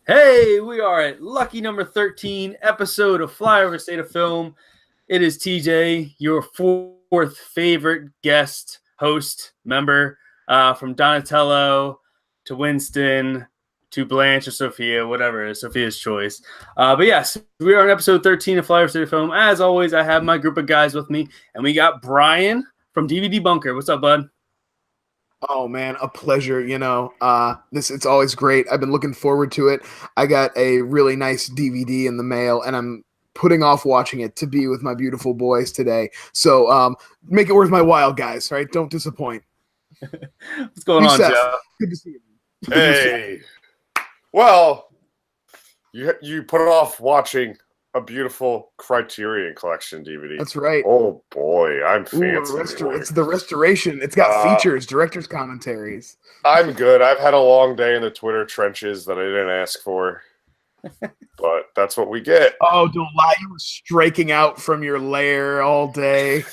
Hey, we are at lucky number 13 episode of Flyover State of Film. It is TJ, your fourth favorite guest, host, member, from Donatello to Winston to Blanche or Sophia, whatever it is, Sophia's choice. But yes, we are on episode 13 of Flyover State of Film. As always, I have my group of guys with me, and we got Brian from DVD Bunker. What's up, bud? Oh man, a pleasure. It's always great. I've been looking forward to it. I got a really nice DVD in the mail, and I'm putting off watching it to be with my beautiful boys today. So make it worth my while, guys. Right? Don't disappoint. What's going on, Joe? Good to see you. Hey, well, you put off watching a beautiful Criterion Collection DVD. That's right. Oh boy, I'm fancy. It's the restoration. It's got features, director's commentaries. I'm good. I've had a long day in the Twitter trenches that I didn't ask for, but that's what we get. Oh, don't lie. You were striking out from your lair all day.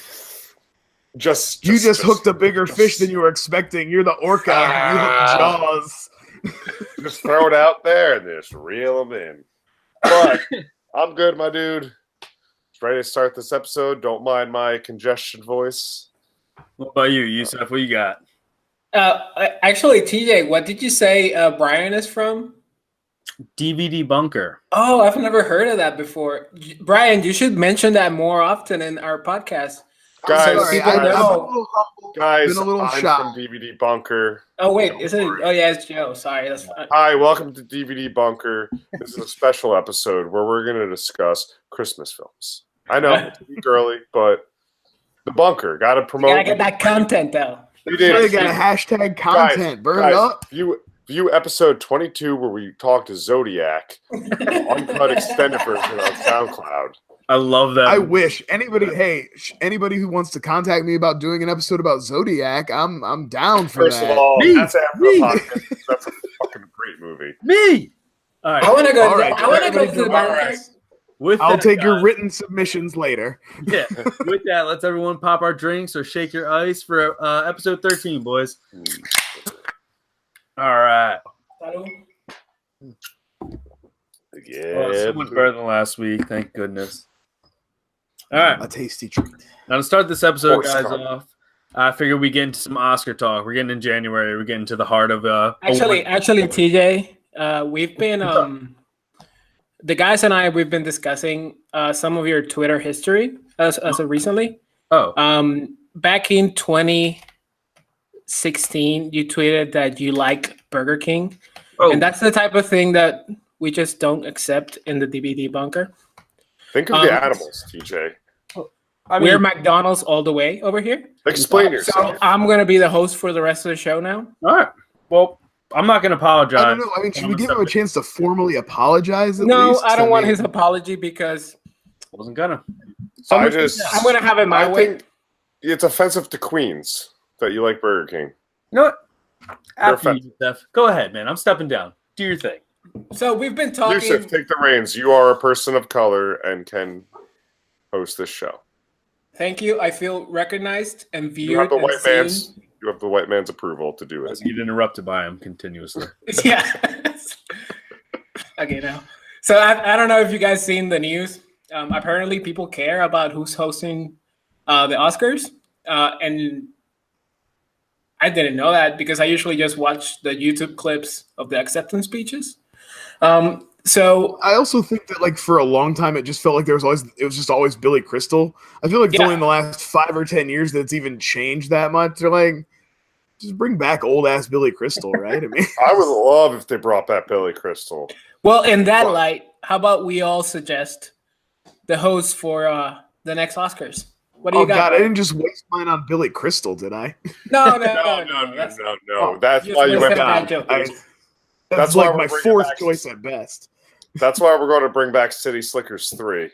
You just hooked a bigger fish than you were expecting. You're the orca. You hooked Jaws. Just throw it out there and just reel them in. But I'm good, my dude. Ready to start this episode. Don't mind my congestion voice. What about you, Jusef? What you got? Actually, TJ, what did you say Brian is from? DVD Bunker. Oh, I've never heard of that before. Brian, you should mention that more often in our podcast. Guys, so people know. Guys, I'm from DVD Bunker. Oh, wait. Is it? Oh, yeah, it's Joe. Sorry. That's fine. Hi, welcome to DVD Bunker. This is a special episode where we're going to discuss Christmas films. I know, it's a week early, but the Bunker. Got to promote. You gotta get that content, though. You did. You got a hashtag content. Burn it up. View episode 22 where we talked to Zodiac. Uncut extended version on SoundCloud. I love that. I wish anybody who wants to contact me about doing an episode about Zodiac, I'm down for First that. of all, Me. that's after the podcast. That's a fucking great movie. Me. All right. I want to go. All right, I want to go to the right. podcast. I'll take your written submissions later. Yeah. With that, let's everyone pop our drinks or shake your ice for episode 13, boys. All right. Yeah. Well, so much better than last week. Thank goodness. All right. A tasty treat. Now to start this episode, Force guys, card. off, I figure we get into some Oscar talk. We're getting in January. We're getting to the heart of Actually, TJ, we've been the guys and I. We've been discussing some of your Twitter history as of recently. Oh. Back in 2016, you tweeted that you like Burger King, and that's the type of thing that we just don't accept in the DVD Bunker. Think of the animals, TJ. We're McDonald's all the way over here. Explain yourself. So I'm going to be the host for the rest of the show now. All right. Well, I'm not going to apologize. I don't know. I mean, should we give him a chance to formally apologize? No, least? I don't want his apology because Wasn't gonna. I'm going to have it my way. think it's offensive to Queens that you like Burger King. You know what? After you, offensive. Steph. Go ahead, man. I'm stepping down. Do your thing. So we've been talking. Jusef, take the reins. You are a person of color and can host this show. Thank you. I feel recognized and viewed. You have the and white seen. man's. You have the white man's approval to do it. You get interrupted by him continuously. Yeah. Okay, now. So I don't know if you guys seen the news. Apparently, people care about who's hosting the Oscars, and I didn't know that because I usually just watch the YouTube clips of the acceptance speeches. So I also think that, like, for a long time, it just felt like it was just always Billy Crystal. I feel like it's only in the last 5 or 10 years that it's even changed that much. They're like, just bring back old ass Billy Crystal, right? I mean, I would love if they brought back Billy Crystal. well, in that light, how about we all suggest the host for the next Oscars? What do you got? God, I didn't just waste mine on Billy Crystal, did I? No. That's why you went back. That's why like we're my bringing fourth back- choice at best. That's why we're going to bring back City Slickers 3.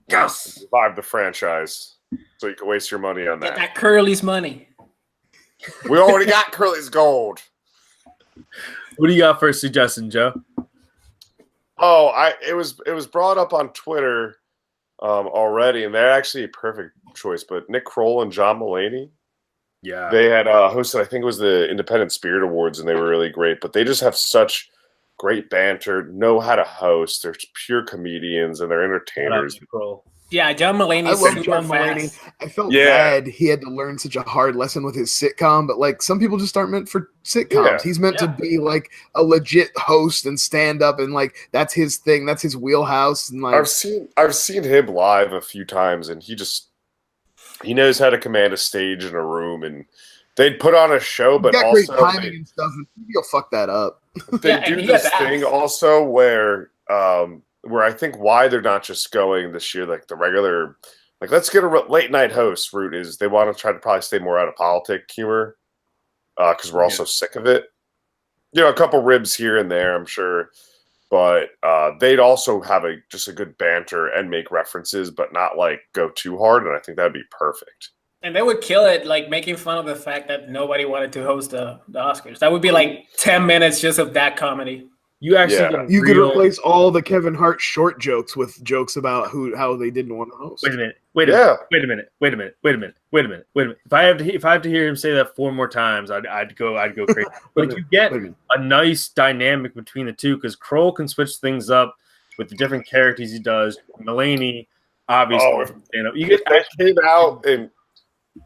Yes. Revive the franchise. So you can waste your money on Get that. that Curly's money. We already got Curly's gold. What do you got for a suggestion, Joe? Oh, it was brought up on Twitter already, and they're actually a perfect choice. But Nick Kroll and John Mulaney, Yeah. they had hosted, I think it was the Independent Spirit Awards, and they were really great. But they just have such great banter, know how to host. They're pure comedians and they're entertainers. Yeah, John Mulaney. I is love super John fast. Mulaney. I felt bad he had to learn such a hard lesson with his sitcom, but like some people just aren't meant for sitcoms. Yeah. He's meant to be like a legit host and stand up, and like that's his thing. That's his wheelhouse. And like I've seen him live a few times, and he knows how to command a stage in a room, and they'd put on a show, but got also great timing and stuff, and you'll fuck that up. They do this thing also where I think why they're not just going this year like the regular, like let's get a late night host route is they want to try to probably stay more out of politic humor because we're also sick of it. You know, a couple ribs here and there, I'm sure, but they'd also have just a good banter and make references, but not like go too hard. And I think that'd be perfect. And they would kill it, like making fun of the fact that nobody wanted to host the Oscars. That would be like 10 minutes just of that comedy. You actually you could replace all the Kevin Hart short jokes with jokes about how they didn't want to host. Wait a minute. If I have to hear him say that 4 more times, I'd go crazy. But you get a nice dynamic between the two because Kroll can switch things up with the different characters he does. Mulaney, obviously,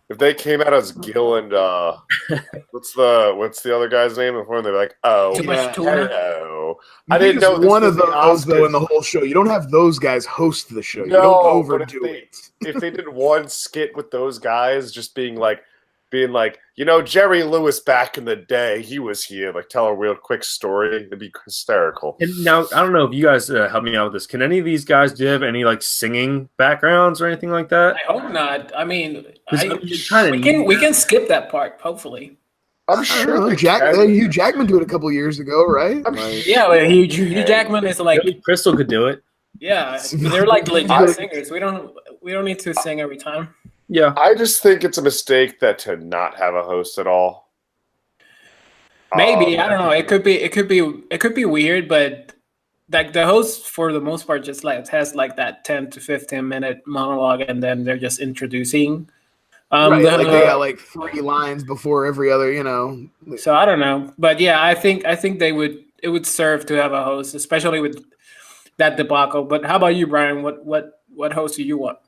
if they came out as Gil and what's the other guy's name before they're like, hello. I didn't know one of those though in the whole show. You don't have those guys host the show. You don't overdo it. If they did one skit with those guys just being like, you know, Jerry Lewis back in the day, he was here, like tell a real quick story, it'd be hysterical. And now I don't know if you guys help me out with this. Can any of these guys have any like singing backgrounds or anything like that? I hope not. I mean, we can skip that part. Hopefully, I'm sure Hugh Jackman did it a couple years ago, right? Hugh Jackman is like Crystal could do it. Yeah, they're like legit singers. We don't need to sing every time. Yeah, I just think it's a mistake to not have a host at all. Maybe I don't know. It could be weird, but like the host for the most part just like has like that 10 to 15-minute monologue, and then they're just introducing. Right, they got like 3 lines before every other, you know. So I don't know, but yeah, I think it would serve to have a host, especially with that debacle. But how about you, Brian? What host do you want?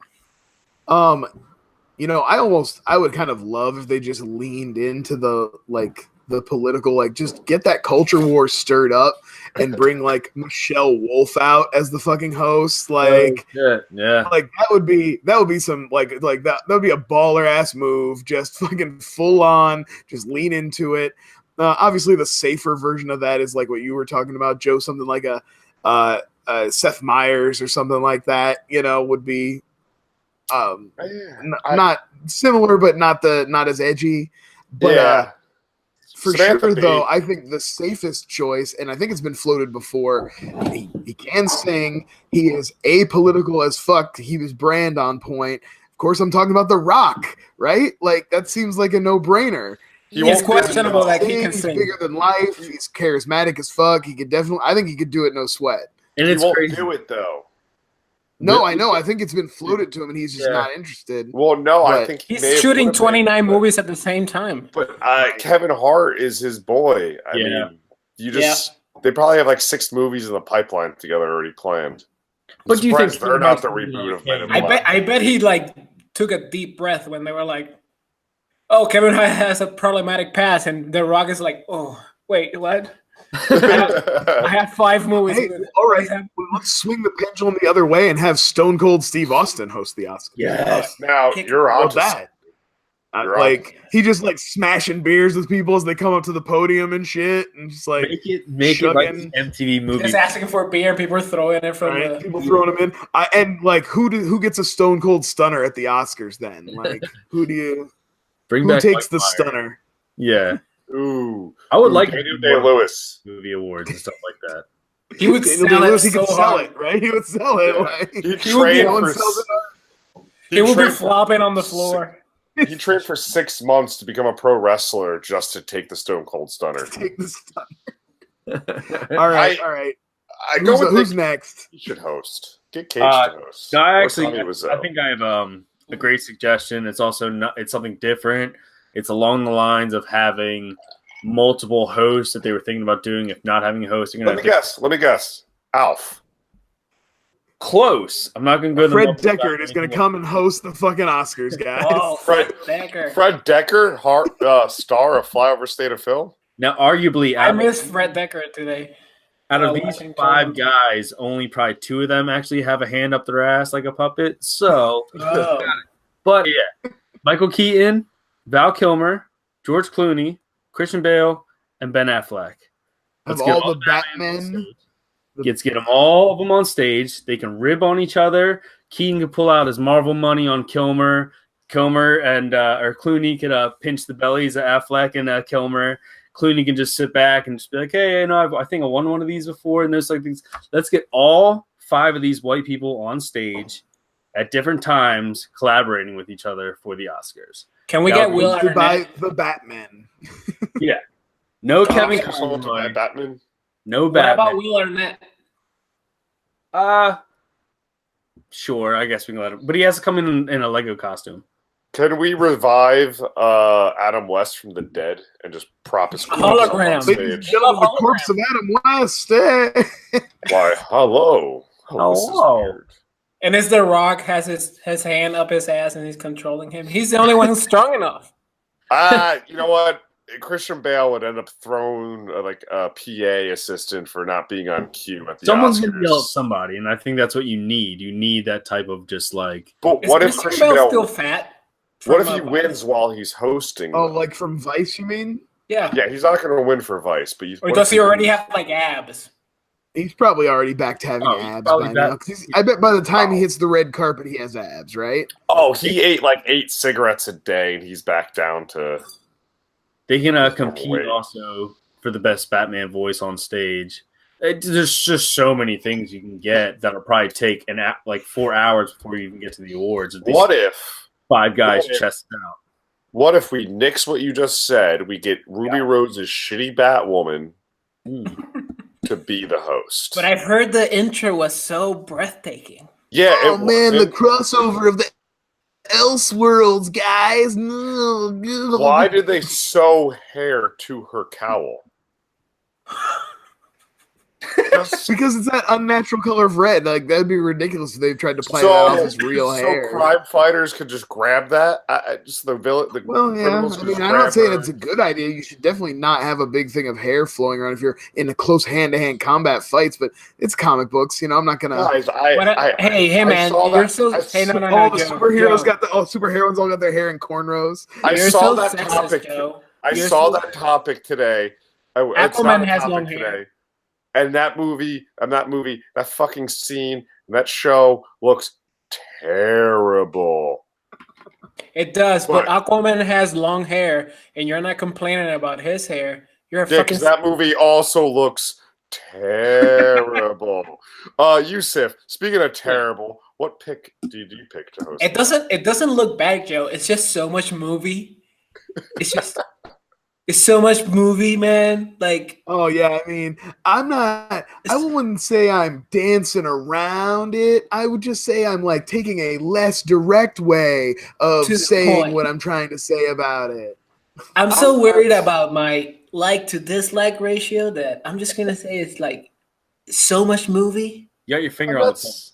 You know, I would kind of love if they just leaned into the political, like just get that culture war stirred up and bring like Michelle Wolf out as the fucking host. Like, like that would be some like that would be a baller ass move. Just fucking full on, just lean into it. Obviously, the safer version of that is like what you were talking about, Joe. Something like a Seth Meyers or something like that. You know, would be. Not similar, but not as edgy. But for sure, though, I think the safest choice, and I think it's been floated before. He can sing. He is apolitical as fuck. He was brand on point. Of course, I'm talking about The Rock, right? Like that seems like a no-brainer. It's questionable that he can sing. He's bigger than life. He's charismatic as fuck. He could definitely. I think he could do it no sweat. And he won't do it though. No, I know. I think it's been floated to him, and he's just not interested. Well, no, I think he's shooting 29 movies at the same time. But Kevin Hart is his boy. I mean, they probably have like 6 movies in the pipeline together already planned. What do you think? They're not the reboot of Men in Black. I bet he like took a deep breath when they were like, "Oh, Kevin Hart has a problematic past," and The Rock is like, "Oh, wait, what?" I have 5 movies. Hey, all right, let's swing the pendulum the other way and have Stone Cold Steve Austin host the Oscars. Yes. Now you're on that. Like he just like smashing beers with people as they come up to the podium and shit, and just like make it like an MTV movie. Just asking for a beer, people are throwing it from people throwing them in. And like who gets a Stone Cold stunner at the Oscars? Then like who takes the stunner? Yeah. Ooh, I would like Daniel Day-Lewis movie awards and stuff like that. He would sell it. He could sell it, right? He would sell it. Like, he would be flopping on the floor. He trained for 6 months to become a pro wrestler just to take the Stone Cold Stunner. Take the stunner. All right. Who's next? He should host. Get Cage to host. No, I think I have a great suggestion. It's also it's something different. It's along the lines of having multiple hosts that they were thinking about doing. If not having a host, Let me guess. Alf. Close. I'm not going to go. Fred Deckard is going to come and host the fucking Oscars, guys. Oh, Fred Deckard. Fred Deckard, star of Flyover State of Film. Now, arguably, I miss Fred Deckard today. Out of these 5 guys, only probably 2 of them actually have a hand up their ass like a puppet. So, but yeah, Michael Keaton, Val Kilmer, George Clooney, Christian Bale, and Ben Affleck. Of all the Batman. Let's get them all of them on stage. They can rib on each other. Keaton can pull out his Marvel money on Kilmer. And or Clooney could pinch the bellies of Affleck and Kilmer. Clooney can just sit back and just be like, hey, I think I won one of these before. And there's like these. Let's get all 5 of these white people on stage at different times collaborating with each other for the Oscars. Can we get Will Arnett? By the Batman. Yeah. No Kevin Hart. Batman. No Batman. What about Will Arnett? Sure. I guess we can let him. But he has to come in a Lego costume. Can we revive Adam West from the dead and just prop his corpse hologram on stage? The corpse of Adam West. Why, hello. Hello. And as The Rock has his hand up his ass and he's controlling him, he's the only one who's strong enough. You know what? Christian Bale would end up throwing like a PA assistant for not being on cue at the Someone's Oscars. going to yell at somebody, and I think that's what you need. You need that type of just like... But what if Christian Bale still fat? What if he wins while he's hosting? Oh, like from Vice, you mean? Yeah. Yeah, he's not going to win for Vice, but or does he already have like abs? He's probably already back to having abs by now. I bet by the time he hits the red carpet, he has abs, right? Oh, he ate like 8 cigarettes a day, and he's back down to... They can compete also for the best Batman voice on stage. There's just so many things you can get that'll probably take like 4 hours before you even get to the awards. What if 5 guys chest out? What if we nix what you just said? We get Ruby Rose's shitty Batwoman to be the host. But I've heard the intro was so breathtaking. Yeah. Oh man, the crossover of the Elseworlds, guys. Why did they sew hair to her cowl? Because it's that unnatural color of red. Like that'd be ridiculous if they tried to play that off as real hair. So crime fighters could just grab that. Just the villain. Well, yeah. I mean, I'm not saying it's a good idea. You should definitely not have a big thing of hair flowing around if you're in a close hand-to-hand combat fights. But it's comic books, you know. I'm not gonna. Guys, hey, man, you're so. Hey, no, the superheroes got the superheroes all got their hair in cornrows. I saw that topic. I saw that topic today. Aquaman has long hair. And that fucking scene, that show looks terrible. It does, but Aquaman has long hair, and you're not complaining about his hair. You're a fucking. That movie also looks terrible. Jusef, speaking of terrible, what pick did you pick to host? It doesn't look bad, Joe. It's just so much movie. It's just. It's so much movie, man. Like, oh yeah, I mean, I wouldn't say I'm dancing around it. I would just say I'm like taking a less direct way of saying what I'm trying to say about it. I'm so worried about my like to dislike ratio that I'm just gonna say it's like so much movie. You got your finger on the pulse.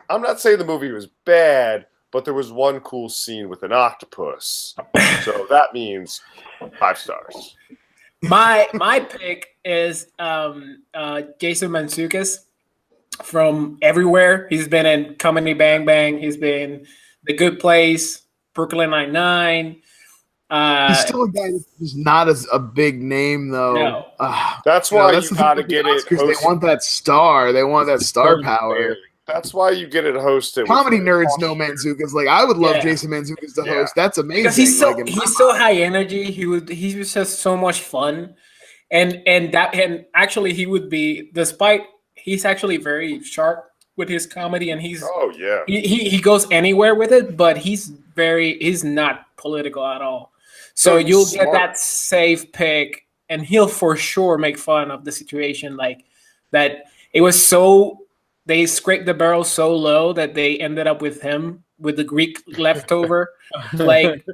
I'm not saying the movie was bad, but there was one cool scene with an octopus. So that means 5 stars. My pick is Jason Mantzoukas from everywhere. He's been in Comedy Bang Bang. He's been The Good Place, Brooklyn Nine-Nine. He's still a guy who's not as a big name, though. No. That's why you gotta get it. They want that star. They want that star power. That's why you get it hosted. Comedy nerds know Mantzoukas. Like I would love Jason Mantzoukas to host. That's amazing. Because he's so high energy. He was just so much fun, and actually he would be, despite he's actually very sharp with his comedy, and he goes anywhere with it, but he's not political at all. So you'll get that safe pick, and he'll for sure make fun of the situation like that. It was so. They scraped the barrel so low that they ended up with him with the Greek leftover. Like,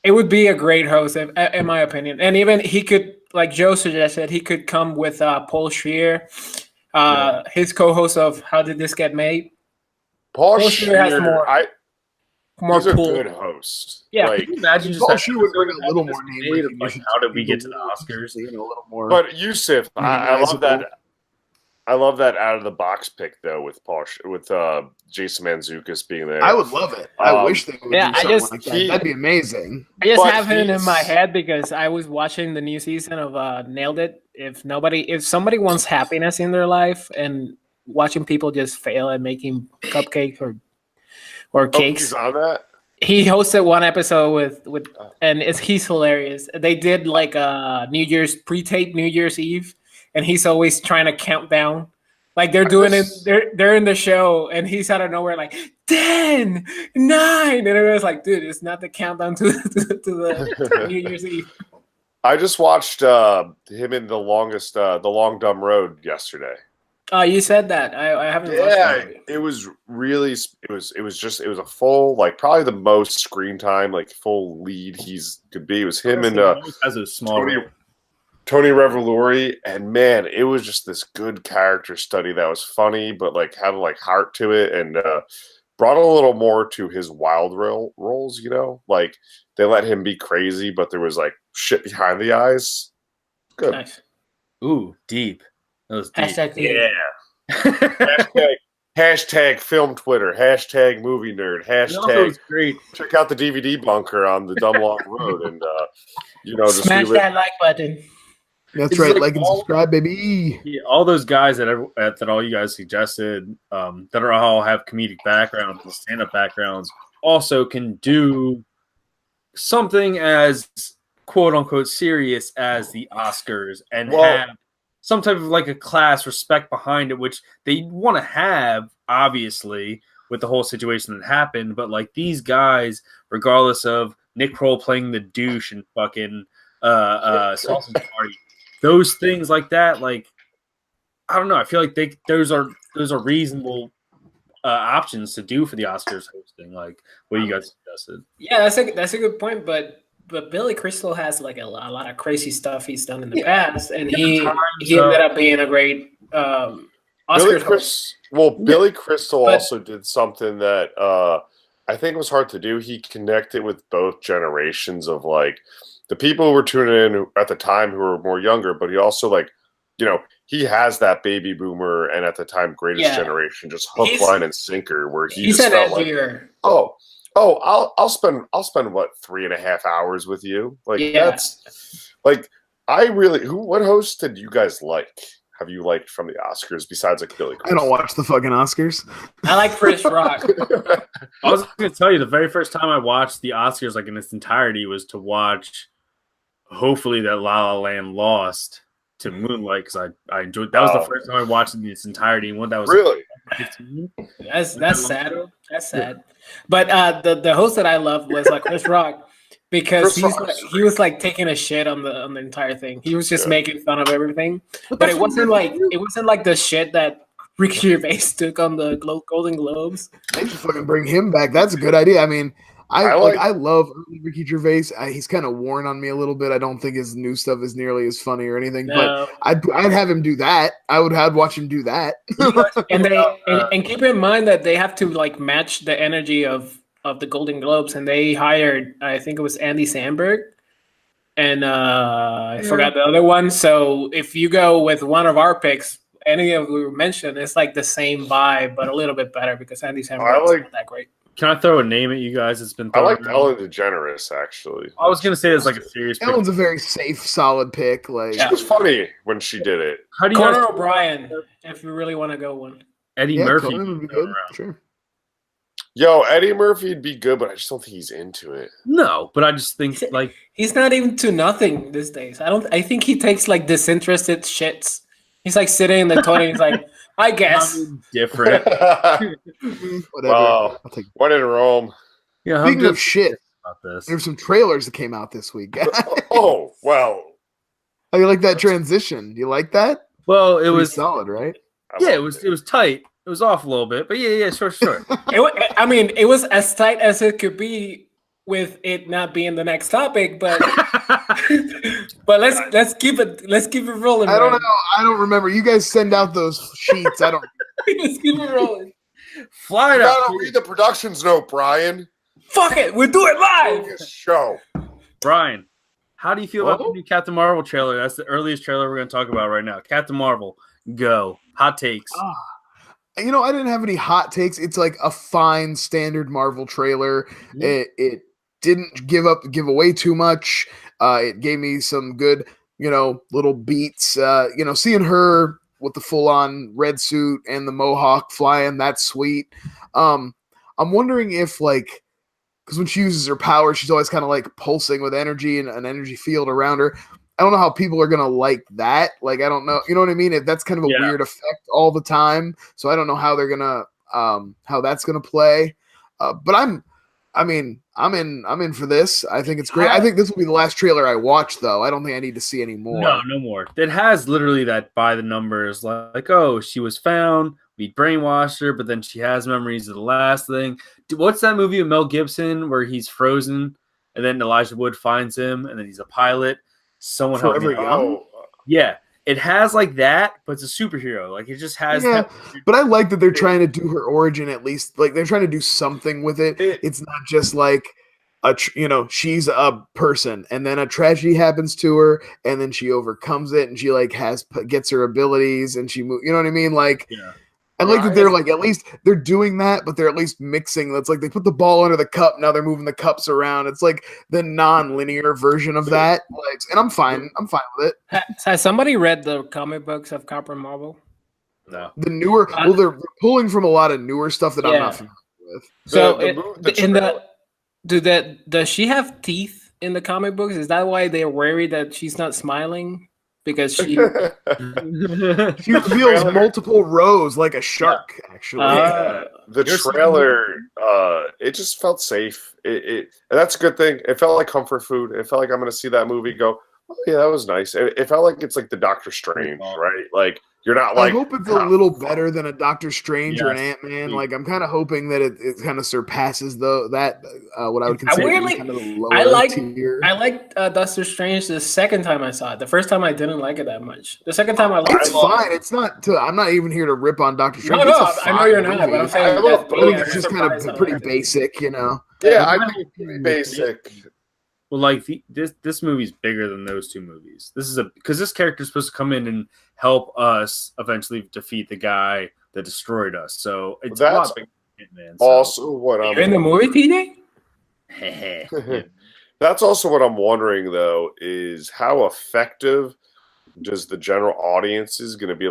it would be a great host, in my opinion. And even he could like Joe suggested, he could come with Paul Scheer, his co-host of How Did This Get Made. Paul Scheer has more he's a pull. good host. Yeah, like, Can you imagine just Paul that Scheer would bring a little episode more name made of, like, recognition how did to we get to the awards, Oscars? you know, a little more. But Jusef, I love that. recognizable. I love that out of the box pick though with Jason Mantzoukas being there. I would love it. I wish they would yeah, do something like that. That'd be amazing. I just But have him in my he's- head because I was watching the new season of Nailed It. If somebody wants happiness in their life and watching people just fail at making cupcakes or cakes, he's on that. he hosted one episode with and he's hilarious. They did like a pre-tape New Year's Eve, and he's always trying to count down. Like they're doing it, they're in the show, and he's out of nowhere like 10, 9, and it was like, dude, it's not the countdown to the New Year's Eve. I just watched him in the Long Dumb Road yesterday. Oh, you said that. I haven't watched Yeah, that. it was really it was a full, like, probably the most screen time, like full lead he's could be. It was him and as a small Tony Revolori, and man, it was just this good character study that was funny, but like had like heart to it, and brought a little more to his wild roles. You know, like they let him be crazy, but there was like shit behind the eyes. Good. Nice. Ooh, deep. That was deep. Hashtag deep. Yeah. hashtag film Twitter. Hashtag movie nerd. That Hashtag was great. check out the DVD bunker on the Dumb Long Road, and just Smash that like button. That's It's right. like Like and all- subscribe, baby. Yeah, all those guys that all you guys suggested, that are all have comedic backgrounds and stand-up backgrounds, also can do something as quote unquote serious as the Oscars and have some type of like a class respect behind it, which they want to have, obviously, with the whole situation that happened. But like these guys, regardless of Nick Kroll playing the douche and fucking Sausage Party, those things like that, like I don't know. I feel like those are reasonable options to do for the Oscars hosting, like what you guys suggested. Yeah, that's a good point, but Billy Crystal has like a lot of crazy stuff he's done in the past, and he ended up being a great Oscars host. Billy Crystal also did something that I think was hard to do. He connected with both generations of like the people who were tuning in at the time who were more younger, but he also like, he has that baby boomer and at the time greatest generation, just hook, line, and sinker, where he's just felt like, I'll spend what 3.5 hours with you. Like that's like what hosts did you guys like? Have you liked from the Oscars besides like Billy Crystal? I don't watch the fucking Oscars. I like Chris Rock. I was going to tell you the very first time I watched the Oscars like in its entirety was to watch, hopefully, that La La Land lost to Moonlight, because I enjoyed. That was the first time I watched it in its entirety. And what that was really. That's sad. That's sad. But the host that I loved was like Chris Rock, because he was like taking a shit on the entire thing. He was just making fun of everything. But it wasn't like the shit that Ricky Gervais took on the Golden Globes. They should fucking bring him back. That's a good idea. I mean, I love early Ricky Gervais. He's kind of worn on me a little bit. I don't think his new stuff is nearly as funny or anything. No. But I'd have him do that. I'd watch him do that. and keep in mind that they have to like match the energy of the Golden Globes, and they hired, I think it was Andy Samberg, and I forgot the other one. So if you go with one of our picks, any of we mentioned, it's like the same vibe, but a little bit better because Andy Samberg is not that great. Can I throw a name at you guys? It's been. I like Ellen DeGeneres actually. I was gonna say it's like a serious. Ellen's a very safe, solid pick. Like she was funny when she did it. How do you Conan O'Brien, if you really want to go one. Eddie Murphy would be good. Sure. Yo, Eddie Murphy'd be good, but I just don't think he's into it. No, but I just think like he's not even to nothing these days. I think he takes like disinterested shits. He's like sitting in the toilet. And he's like, I guess different. Whatever. Wow. I'll take it. When in Rome. Yeah, Speaking of shit, about this. there's some trailers that came out this week. Oh, well. How you like that transition? You like that? Well, it Pretty was solid, right? Yeah, it was tight. It was off a little bit, but yeah, sure. It was as tight as it could be with it not being the next topic, but But let's keep it rolling. I don't know. I don't remember. You guys send out those sheets. I don't. Let's keep it rolling. Fly it You out. gotta read the productions note, Brian. Fuck it, we'll do it live. Focus show. Brian, how do you feel about the new Captain Marvel trailer? That's the earliest trailer we're going to talk about right now. Captain Marvel, go. Hot takes. I didn't have any hot takes. It's like a fine standard Marvel trailer. Mhm. It didn't give away too much. It gave me some good, little beats. Seeing her with the full on red suit and the mohawk flying, that's sweet. I'm wondering if because when she uses her power, she's always kind of like pulsing with energy and an energy field around her. I don't know how people are gonna like that. I don't know. You know what I mean? That's kind of a weird effect all the time. So I don't know how they're gonna how that's gonna play. But I'm in for this. I think it's great. I think this will be the last trailer I watch, though. I don't think I need to see any more. No more. It has literally that by the numbers, oh, she was found, we brainwashed her, but then she has memories of the last thing. What's that movie with Mel Gibson where he's frozen and then Elijah Wood finds him and then he's a pilot? Someone help Forever me. Young? Yeah. It has that, but it's a superhero. It just has that. But I like that they're trying to do her origin at least. They're trying to do something with it. It's not just she's a person and then a tragedy happens to her and then she overcomes it and she gets her abilities and she moves. You know what I mean? I like that they're at least they're doing that, but they're at least mixing. That's they put the ball under the cup. Now they're moving the cups around. It's the non-linear version of that. And I'm fine. I'm fine with it. Has somebody read the comic books of Captain Marvel? No. The newer, they're pulling from a lot of newer stuff that I'm not familiar with. So does she have teeth in the comic books? Is that why they're worried that she's not smiling? Because she reveals multiple rows like a shark, actually. The trailer, it just felt safe. And that's a good thing. It felt like comfort food. It felt like I'm going to see that movie go, oh, yeah, that was nice. It felt like it's the Doctor Strange, right? You're not I hope it's a little better than a Doctor Strange or an Ant-Man. I'm kind of hoping that it kind of surpasses what I would consider kind of the lower tier. I liked Doctor Strange the second time I saw it. The first time I didn't like it that much. The second time I liked it. It's fine. It's not. I'm not even here to rip on Doctor Strange. No, I know you're not. But I'm saying I think it's just kind of pretty basic, Yeah, I think it's pretty basic. Well, this movie's bigger than those two movies. This is because this character is supposed to come in and help us eventually defeat the guy that destroyed us. So it's a lot bigger than Hitman. Also, what I'm in the movie, TJ. That's also what I'm wondering, though, is how effective does the general audience is going to be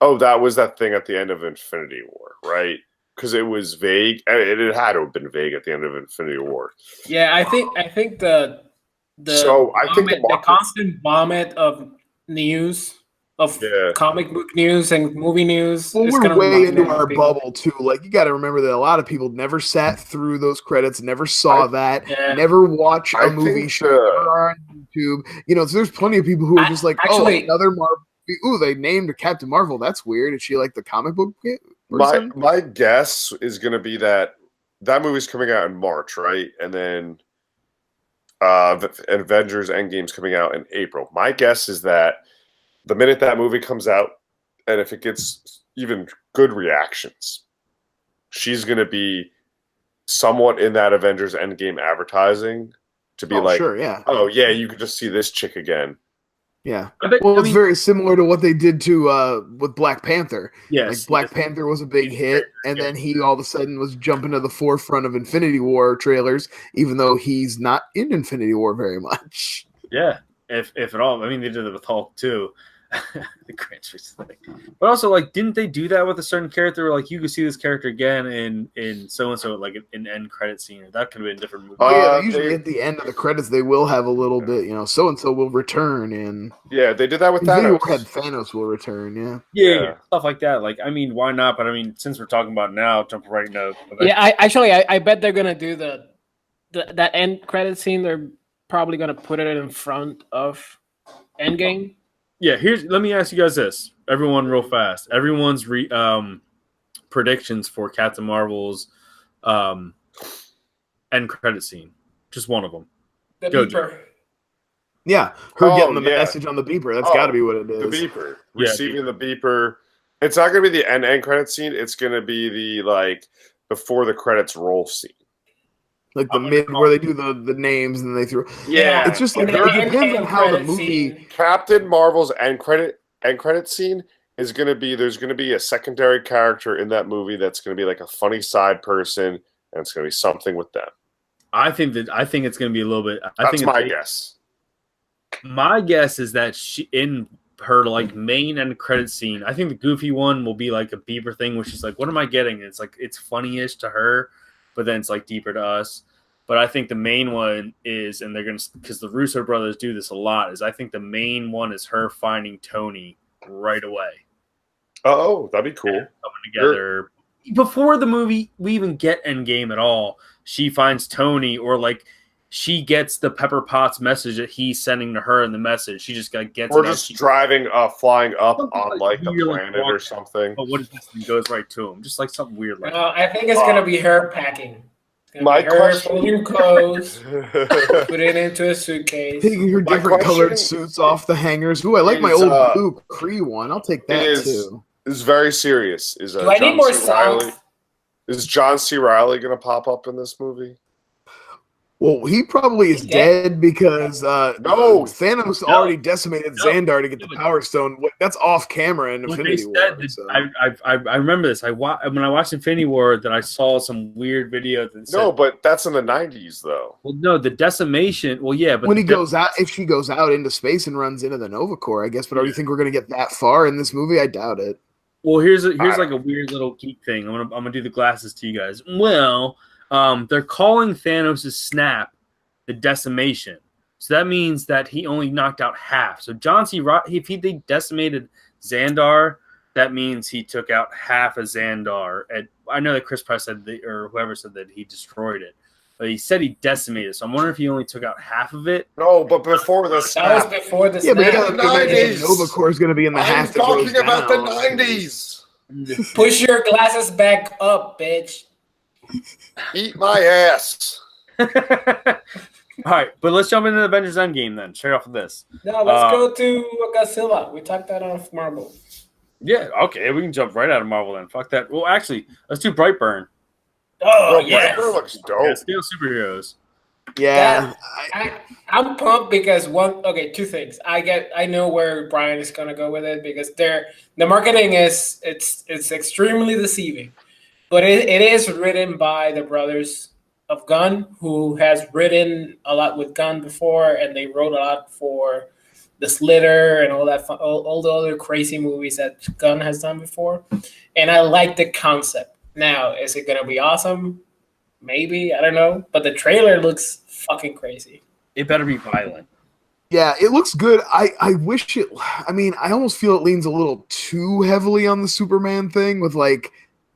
oh, that was that thing at the end of Infinity War, right? Because it was vague. It had to have been vague at the end of Infinity War. Yeah, I think the constant vomit of news of comic book news and movie news. Well, we're way into our bubble too. You got to remember that a lot of people never sat through those credits, never saw never watch a movie show on YouTube. So there's plenty of people who are just another Marvel. Ooh, they named Captain Marvel. That's weird. Is she the comic book? My guess is going to be that movie's coming out in March, right? And then Avengers Endgame's coming out in April. My guess is that the minute that movie comes out, and if it gets even good reactions, she's going to be somewhat in that Avengers Endgame advertising to be sure, yeah. Oh, yeah, you can just see this chick again. Yeah. It's very similar to what they did to with Black Panther. Yes. Black Panther was a big hit, and then he all of a sudden was jumping to the forefront of Infinity War trailers, even though he's not in Infinity War very much. Yeah, if at all. I mean, they did it with Hulk too. The Grinch thing. But also, didn't they do that with a certain character where you could see this character again in so and so in end credit scene? That could have been a different movie. Usually at the end of the credits they will have a little bit, so and so will return, and they did that with Thanos. Thanos will return, yeah, stuff like that. Why not? But since we're talking about it now, jump right into I bet they're gonna do that end credit scene. They're probably gonna put it in front of Endgame. Yeah, let me ask you guys this. Everyone real fast. Everyone's predictions for Captain Marvel's end credit scene. Just one of them. The beeper. Yeah, her getting the message on the beeper. That's got to be what it is. The beeper. Receiving the beeper. It's not going to be the end credit scene. It's going to be the, before the credits roll scene. Like the mid where they do the names and they throw. Yeah. It's just, it depends on how the movie. Scene. Captain Marvel's end credit scene is going to be, there's going to be a secondary character in that movie that's going to be like a funny side person, and it's going to be something with them. I think it's going to be a little bit. That's my guess. My guess is that she, in her main end credit scene, I think the Goofy one will be like a Bieber thing where she's like, "What am I getting?" And it's like it's funny-ish to her, but then it's like deeper to us. But I think the main one is, and they're gonna, because the Russo brothers do this a lot, is I think the main one is her finding Tony right away. Oh, that'd be cool. Coming together before the movie we even get Endgame at all. She finds Tony, or she gets the Pepper Potts message that he's sending to her in the message. She just gets. Or just driving, flying up on the planet or something. But what if this thing goes right to him? Just something weird like that. I think it's gonna be her packing. My question: folding clothes, put it into a suitcase, taking her different colored suits off the hangers. Ooh, I like my old blue Cree one. I'll take that too. It's very serious. Do I need more songs? Is John C. Reilly going to pop up in this movie? Well, he probably is dead because Thanos already decimated Xandar to get the Power Stone. That's off camera in Infinity War. I remember this. When I watched Infinity War, that I saw some weird video that said, but that's in the 90s, though. Well, no, the decimation. Well, yeah, but when he goes out, if she goes out into space and runs into the Nova Corps, I guess. But do you think we're going to get that far in this movie? I doubt it. Well, here's like a weird little geek thing. I'm gonna do the glasses to you guys. Well, they're calling Thanos' snap the decimation, so that means that he only knocked out half. So John C. if he decimated Xandar, that means he took out half of Xandar. I know that Chris Pratt said or whoever said that he destroyed it, but he said he decimated. So I'm wondering if he only took out half of it. No, but before the snap. That was before the snap. Yeah, but the Nova Corps is going to be in the half. I'm talking about the 90s. Push your glasses back up, bitch. Eat my ass. All right, but let's jump into the Avengers Endgame then. Straight off of this. No, let's go to Godzilla. We talked that off Marvel. Yeah, okay, we can jump right out of Marvel then. Fuck that. Well, actually, let's do Brightburn. Oh, yeah. Brightburn looks dope. Yeah, still superheroes. Yeah, I'm pumped because two things. I know where Brian is gonna go with it because the marketing is it's extremely deceiving, but it is written by the brothers of Gunn, who has written a lot with Gunn before, and they wrote a lot for The Slither and all that all the other crazy movies that Gunn has done before, and I like the concept. Now, is it gonna be awesome? Maybe, I don't know, but the trailer looks fucking crazy. It better be violent. Yeah, it looks good. I wish it. I mean, I almost feel it leans a little too heavily on the Superman thing with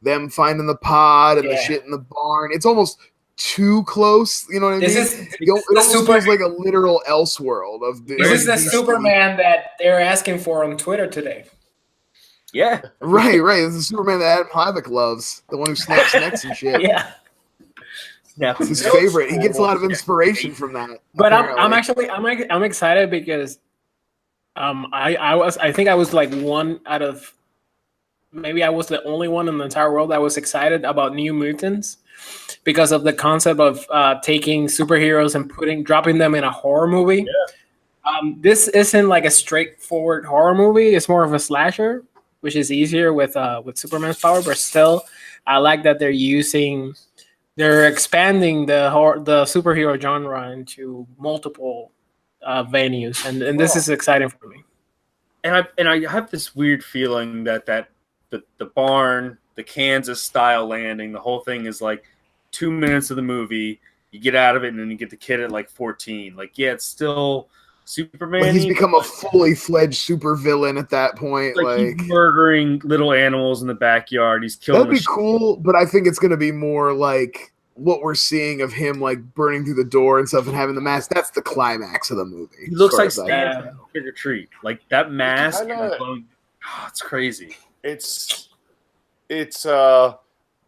them finding the pod and the shit in the barn. It's almost too close. You know what I mean? It almost feels like a literal Elseworld of the. This is the Superman that they're asking for on Twitter today. Yeah, right. This is the Superman that Adam Havoc loves, the one who snaps necks and shit. Yeah. It's his favorite. He gets a lot of inspiration from that. But I'm excited because I think I was one out of, maybe I was the only one in the entire world that was excited about New Mutants because of the concept of taking superheroes and dropping them in a horror movie. Yeah. This isn't a straightforward horror movie. It's more of a slasher, which is easier with Superman's power, but still I like that they're expanding the superhero genre into multiple venues, and this is exciting for me. And I have this weird feeling that the barn, the Kansas style landing, the whole thing is 2 minutes of the movie. You get out of it, and then you get the kid at 14. It's still Superman. He's become a fully fledged super villain at that point. He's murdering little animals in the backyard. He's killing. That'd be cool, but I think it's going to be more like what we're seeing of him burning through the door and stuff and having the mask. That's the climax of the movie. He looks like Santa trick or treat. That mask. It's crazy. It's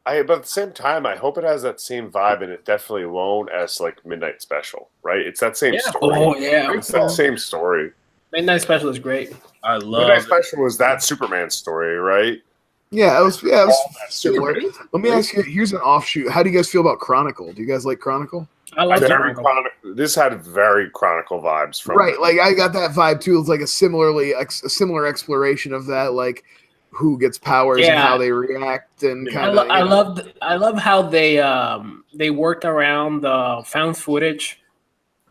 But at the same time, I hope it has that same vibe, and it definitely won't as like Midnight Special, right? It's that same story. Oh yeah, It's that same story. Midnight Special is great. I love Midnight Special was that Superman story, right? Yeah, it was similar. Let me ask you. Here's an offshoot. How do you guys feel about Chronicle? Do you guys like Chronicle? I love Very Chronicle. This had very Chronicle vibes from Right, it. like I got that vibe too. It's like a similar exploration of that, like who gets powers and how they react, and kind of. I love how they worked around the found footage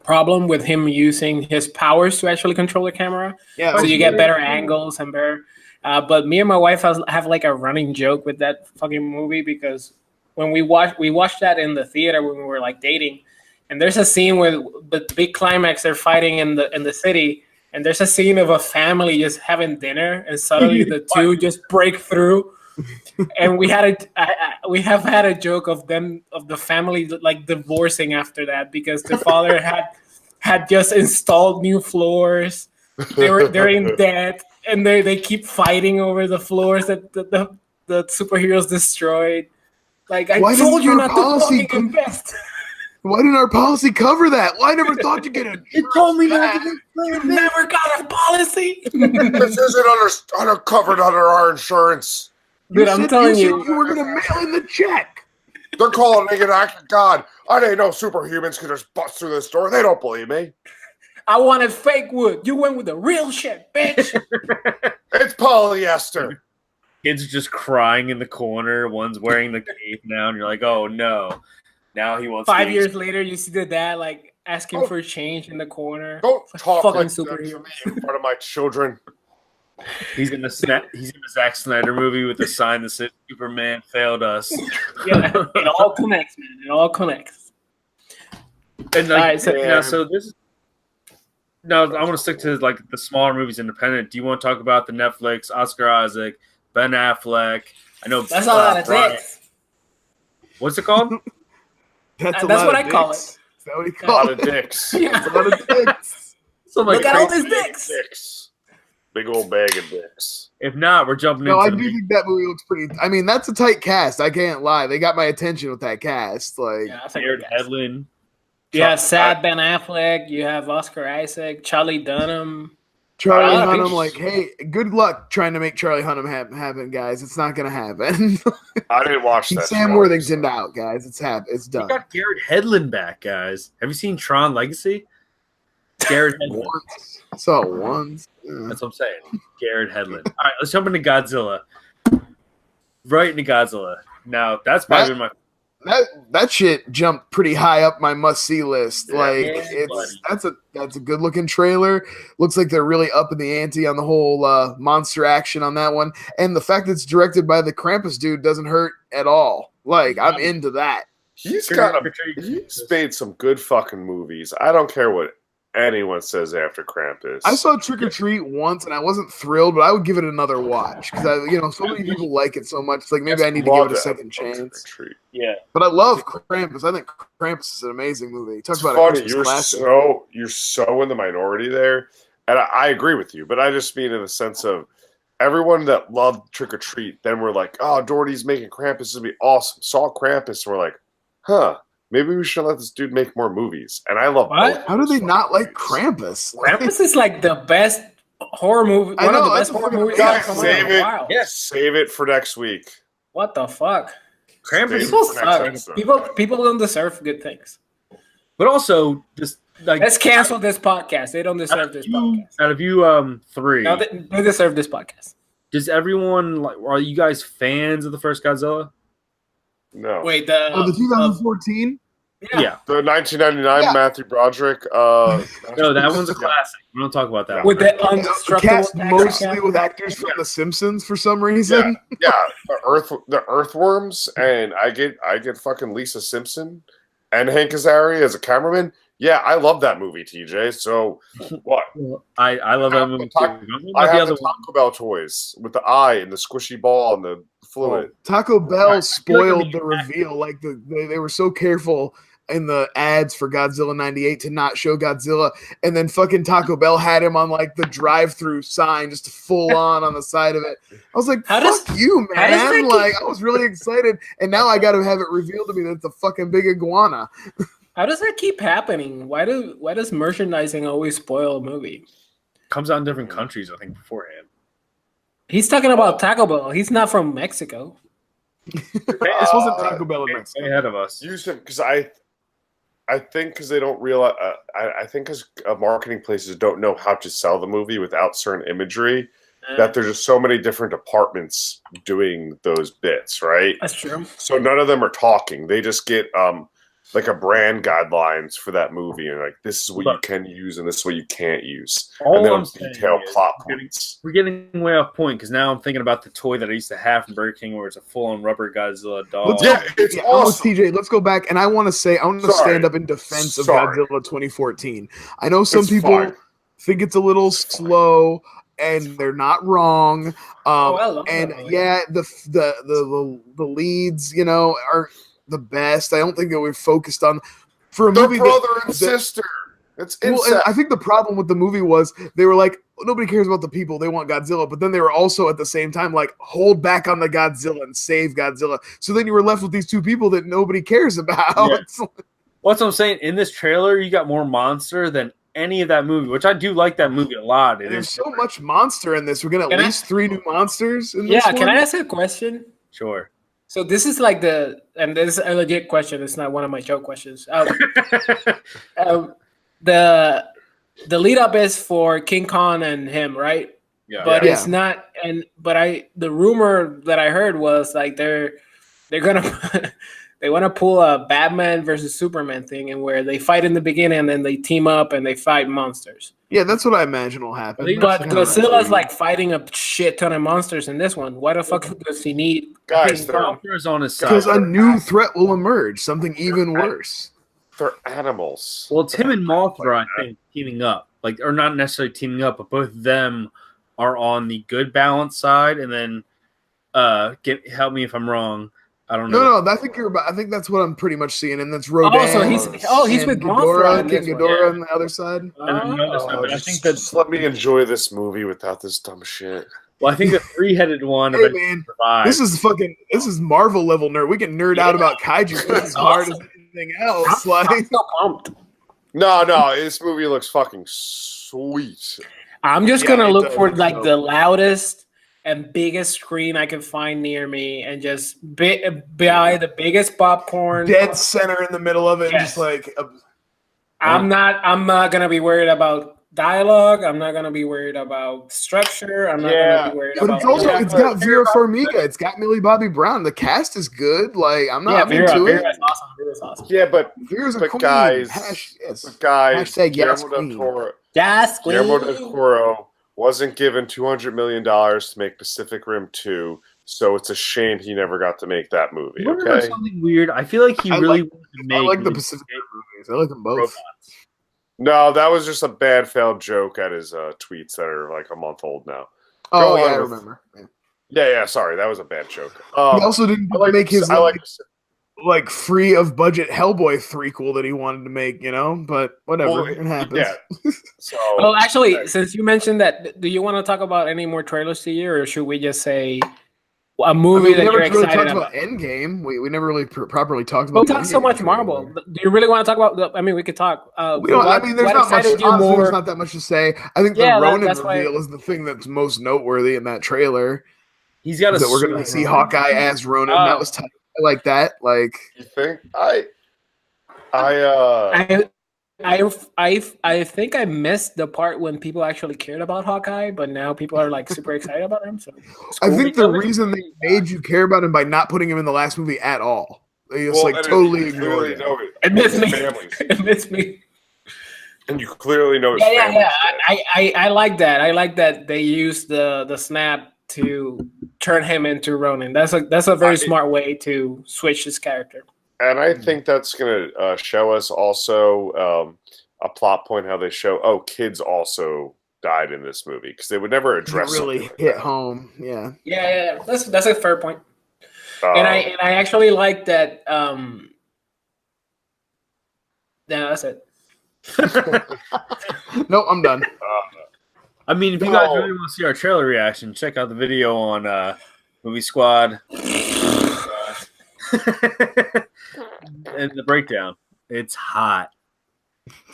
problem with him using his powers to actually control the camera. Yeah, So you get better angles and better. But me and my wife have like a running joke with that fucking movie because when we watched that in the theater when we were like dating, and there's a scene where the big climax they're fighting in the city, and there's a scene of a family just having dinner, and suddenly the two just break through, and we have had a joke of the family like divorcing after that because the father had just installed new floors. They're in debt. And they keep fighting over the floors that the superheroes destroyed. Like, I told you not to fucking invest. Why didn't our policy cover that? Well, I never thought you get it. You told me not to. You never got a policy. This isn't covered under our insurance. Dude, I'm telling you. You were going to mail in the check. They're calling me an act of God. I didn't know superhumans could just bust through this door. They don't believe me. I wanted fake wood. You went with the real shit, bitch. It's polyester. Kids just crying in the corner. One's wearing the cape now, and you're like, oh no. Now he wants 5 years later, you see the dad like asking for change in the corner. Don't talk fucking like that to me in front of my children. He's in the Zack Snyder movie with a sign that says Superman failed us. Yeah, it all connects, man. It all connects. And like, All right, so- now, so this. No, I want to stick to like the smaller movies, independent. Do you want to talk about the Netflix, Oscar Isaac, Ben Affleck? I know That's a lot of dicks. What's it called? That's what I call it. Is that what he A called lot of dicks. Yeah. That's a lot of dicks. So, like, Look at all crazy- these dicks. Big old bag of dicks. If not, we're jumping No, I into do the think that movie looks pretty. I mean, that's a tight cast. I can't lie. They got my attention with that cast. Like, Yeah, I think Jared yes. Hedlund. You have Sad Ben Affleck. You have Oscar Isaac, Charlie Dunham. Charlie I think- Hunnam. Like, hey, good luck trying to make Charlie Hunnam happen, guys. It's not gonna happen. I didn't watch that. Sam show, Worthington so. out, guys. It's We done. got Jared Hedlund back, guys. Have you seen Tron Legacy? Jared Hedlund. Once. Saw it once. Yeah. That's what I'm saying. Jared Hedlund. All right, let's jump into Godzilla. Right into Godzilla. Now, that's probably been my That shit jumped pretty high up my must see list. Yeah, Like that's a good looking trailer. Looks like they're really up in the ante on the whole monster action on that one. And the fact that it's directed by the Krampus dude doesn't hurt at all. Like, I'm into that. He's made some good fucking movies. I don't care what anyone says after Krampus. I saw Trick or Treat once and I wasn't thrilled, but I would give it another watch because so many people like it so much. It's like maybe I need to give it a second chance. yeah. But I love Krampus. I think Krampus is an amazing movie. Talk It's about funny. a Christmas classic. You're so in the minority there, and I agree with you. But I just mean in the sense of everyone that loved Trick or Treat, then we're like, oh, Doherty's making Krampus. This would be awesome. Saw Krampus, and we're like, huh. Maybe we should let this dude make more movies. And I love What? both How do they those not like movies. Krampus? Krampus is like the best horror movie. I One of know, the that's best horror fucking- movies Guys, that's come out in save a it. while. Yes. Save it for next week. What the fuck? Krampus. Save it People for next suck. episode. People don't deserve good things. But also, just like Let's cancel this podcast. They don't deserve this podcast. out of you three, No, they deserve this podcast. does everyone like? Are you guys fans of the first Godzilla? No. Wait, The 2014? Yeah. The 1999 Yeah. Matthew Broderick. No, that one's a classic. We don't talk about that. with one. the The cast undestructible mostly with actors from The Simpsons for some reason. Yeah, the Earthworms, and I get fucking Lisa Simpson and Hank Azaria as a cameraman. Yeah, I love that movie, TJ. So what? I love that movie too. I Not the have other the one. Taco Bell toys with the eye and the squishy ball and the fluid. Taco Bell Right. spoiled I the feel like reveal. Like they were so careful ads for Godzilla 98 to not show Godzilla, and then fucking Taco Bell had him on like the drive-through sign just full on the side of it. I was like, fuck you, man. Like, I was really excited, and now I got to have it revealed to me that it's a fucking big iguana. How does that keep happening? Why does merchandising always spoil a movie? Comes out in different countries, I think, beforehand. He's talking about Taco Bell. He's not from Mexico. This wasn't Taco Bell in Mexico. Ahead of us. Because I think because they don't realize. I think because marketing places don't know how to sell the movie without certain imagery. That there's just so many different departments doing those bits, right? That's true. So none of them are talking. They just get like a brand guidelines for that movie, and like this is what you can use and this is what you can't use. And then detail plot points. We're getting way off point because now I'm thinking about the toy that I used to have from Burger King, where it's a full-on rubber Godzilla doll. It's awesome. TJ, let's go back, and I want to stand up in defense of Godzilla 2014. I know some people think it's a little slow, and they're not wrong. The leads, are the best. I don't think that we're focused on for a movie. Brother and sister. It's and I think the problem with the movie was they were like, nobody cares about the people. They want Godzilla, but then they were also at the same time like, hold back on the Godzilla and save Godzilla. So then you were left with these two people that nobody cares about. Yeah. What's I'm saying, in this trailer, you got more monster than any of that movie, which I do like that movie a lot. There's so much monster in this. We're gonna at least 3 new monsters in this one. Can I ask a question? Sure. So this is like and this is a legit question. It's not one of my joke questions. The lead up is for King Kong and him, right? Yeah. But it's not. The rumor that I heard was like they're gonna they want to pull a Batman versus Superman thing, and where they fight in the beginning and then they team up and they fight monsters. Yeah, that's what I imagine will happen. But Godzilla's like fighting a shit ton of monsters in this one. Why the fuck does he need? Guys, they're on his side. Because a new threat will emerge, something even worse. They're animals. Well, it's him and Mothra, I think, teaming up. Like, or not necessarily teaming up, but both of them are on the good balance side. And then, help me if I'm wrong. I don't know. No, I think I think that's what I'm pretty much seeing, and that's Rodan. He's with Mothra and Ghidorah on the other side. Just let me enjoy this movie without this dumb shit. Well, I think the 3-headed one. Hey man, this is Marvel level nerd. We can nerd out about kaiju just as hard as anything else. I'm so pumped. No, this movie looks fucking sweet. I'm just gonna look for like the loudest and biggest screen I can find near me, and just buy the biggest popcorn, dead center in the middle of it. Yes. And just like, I'm not gonna be worried about dialogue. I'm not gonna be worried about structure. I'm not gonna be worried about. But it's got Vera Farmiga. It's got Millie Bobby Brown. The cast is good. Like, I'm not into it. Vera's awesome. Vera's awesome. Yeah, but Vera's a queen. Guys, Hashtag yes, queen. Guillermo del Toro wasn't given $200 million to make Pacific Rim 2, so it's a shame he never got to make that movie. Okay, something weird. I feel like he really wanted to make. I like the Pacific Rim movies. I like them both. Robots. No, that was just a bad failed joke at his tweets that are like a month old now. Oh yeah, I remember. Yeah. Sorry, that was a bad joke. He also didn't make his like free of budget Hellboy threequel that he wanted to make, but whatever, it happens. Yeah. So, well, actually, since you mentioned that, do you want to talk about any more trailers to you, or should we just say a movie that you're excited talked about? Endgame. We never really properly talked about. We talked so much Marvel. Do you really want to talk about? I mean, we could talk. There's not that much to say. I think the Ronin reveal is the thing that's most noteworthy in that trailer. He's got we're going to see Hawkeye as Ronin. That was tight. I like that. Like, you think I think I missed the part when people actually cared about Hawkeye, but now people are like super excited about him. So I think the reason they made you care about him by not putting him in the last movie at all, they just totally ignored it. Admits me. And you clearly know. Yeah. I like that. I like that they used the snap to turn him into Ronin. That's a very smart way to switch his character. And I think that's going to show us also a plot point how they show, kids also died in this movie, because they would never address it. Really hit home. Yeah. Yeah. That's a fair point. And I actually like that Yeah, that's it. Nope, I'm done. I mean, if you guys really want to see our trailer reaction, check out the video on Movie Squad and the breakdown. It's hot.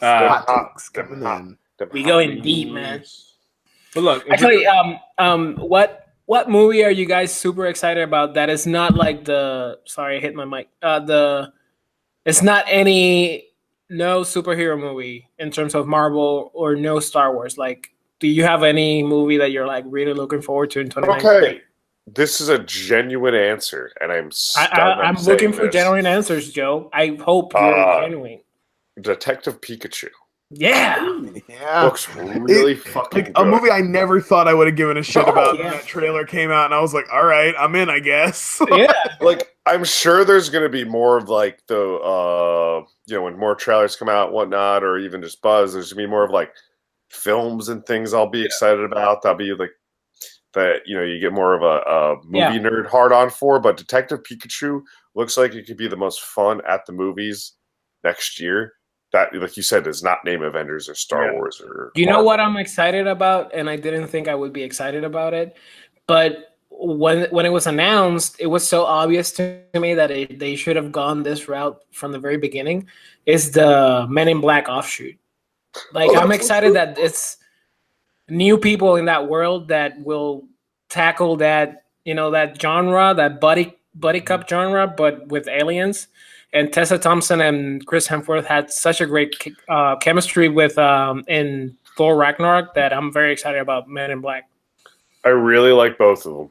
Hot takes coming in. We going deep, man. But look, actually, what movie are you guys super excited about? That is not like the. Sorry, I hit my mic. It's not no superhero movie in terms of Marvel or no Star Wars. Like, do you have any movie that you're like really looking forward to in 2019? Okay, this is a genuine answer, and I'm looking for genuine answers, Joe. I hope you're genuine. Detective Pikachu. Yeah. Looks really fucking like good. a movie I never thought I would have given a shit about. When that trailer came out, and I was like, all right, I'm in, I guess. Yeah. Like, I'm sure there's going to be more of like the, when more trailers come out, whatnot, or even just buzz, there's going to be more of like films and things I'll be excited about. That'll be like that, you get more of a movie nerd hard on for. But Detective Pikachu looks like it could be the most fun at the movies next year. That, like you said, does not name Avengers or Star Wars or. You know what I'm excited about, and I didn't think I would be excited about it, but when it was announced, it was so obvious to me that they should have gone this route from the very beginning. Is the Men in Black offshoot? Like, I'm excited that it's new people in that world that will tackle that that genre, that buddy cop genre, but with aliens. And Tessa Thompson and Chris Hemsworth had such a great chemistry with in Thor Ragnarok that I'm very excited about Men in Black. I really like both of them.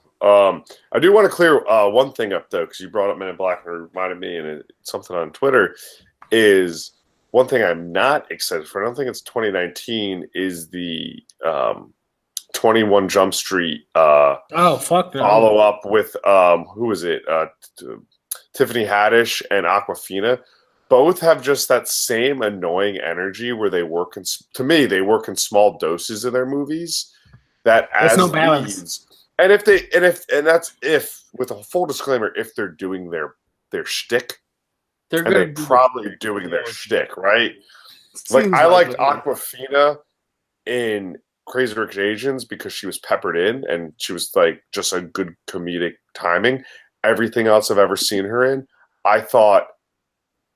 I do want to clear one thing up, though, because you brought up Men in Black and it reminded me, and it's something on Twitter, is one thing I'm not excited for. I don't think it's 2019, is the 21 Jump Street follow-up with, who was it? Tiffany Haddish and Awkwafina. Both have just that same annoying energy where they work in, to me, they work in small doses in their movies. That as no balance. Leads, and that's with a full disclaimer, if they're doing their shtick, they're probably doing their shtick, right? Like, I liked Awkwafina in Crazy Rich Asians because she was peppered in and she was like just a good comedic timing. Everything else I've ever seen her in, I thought,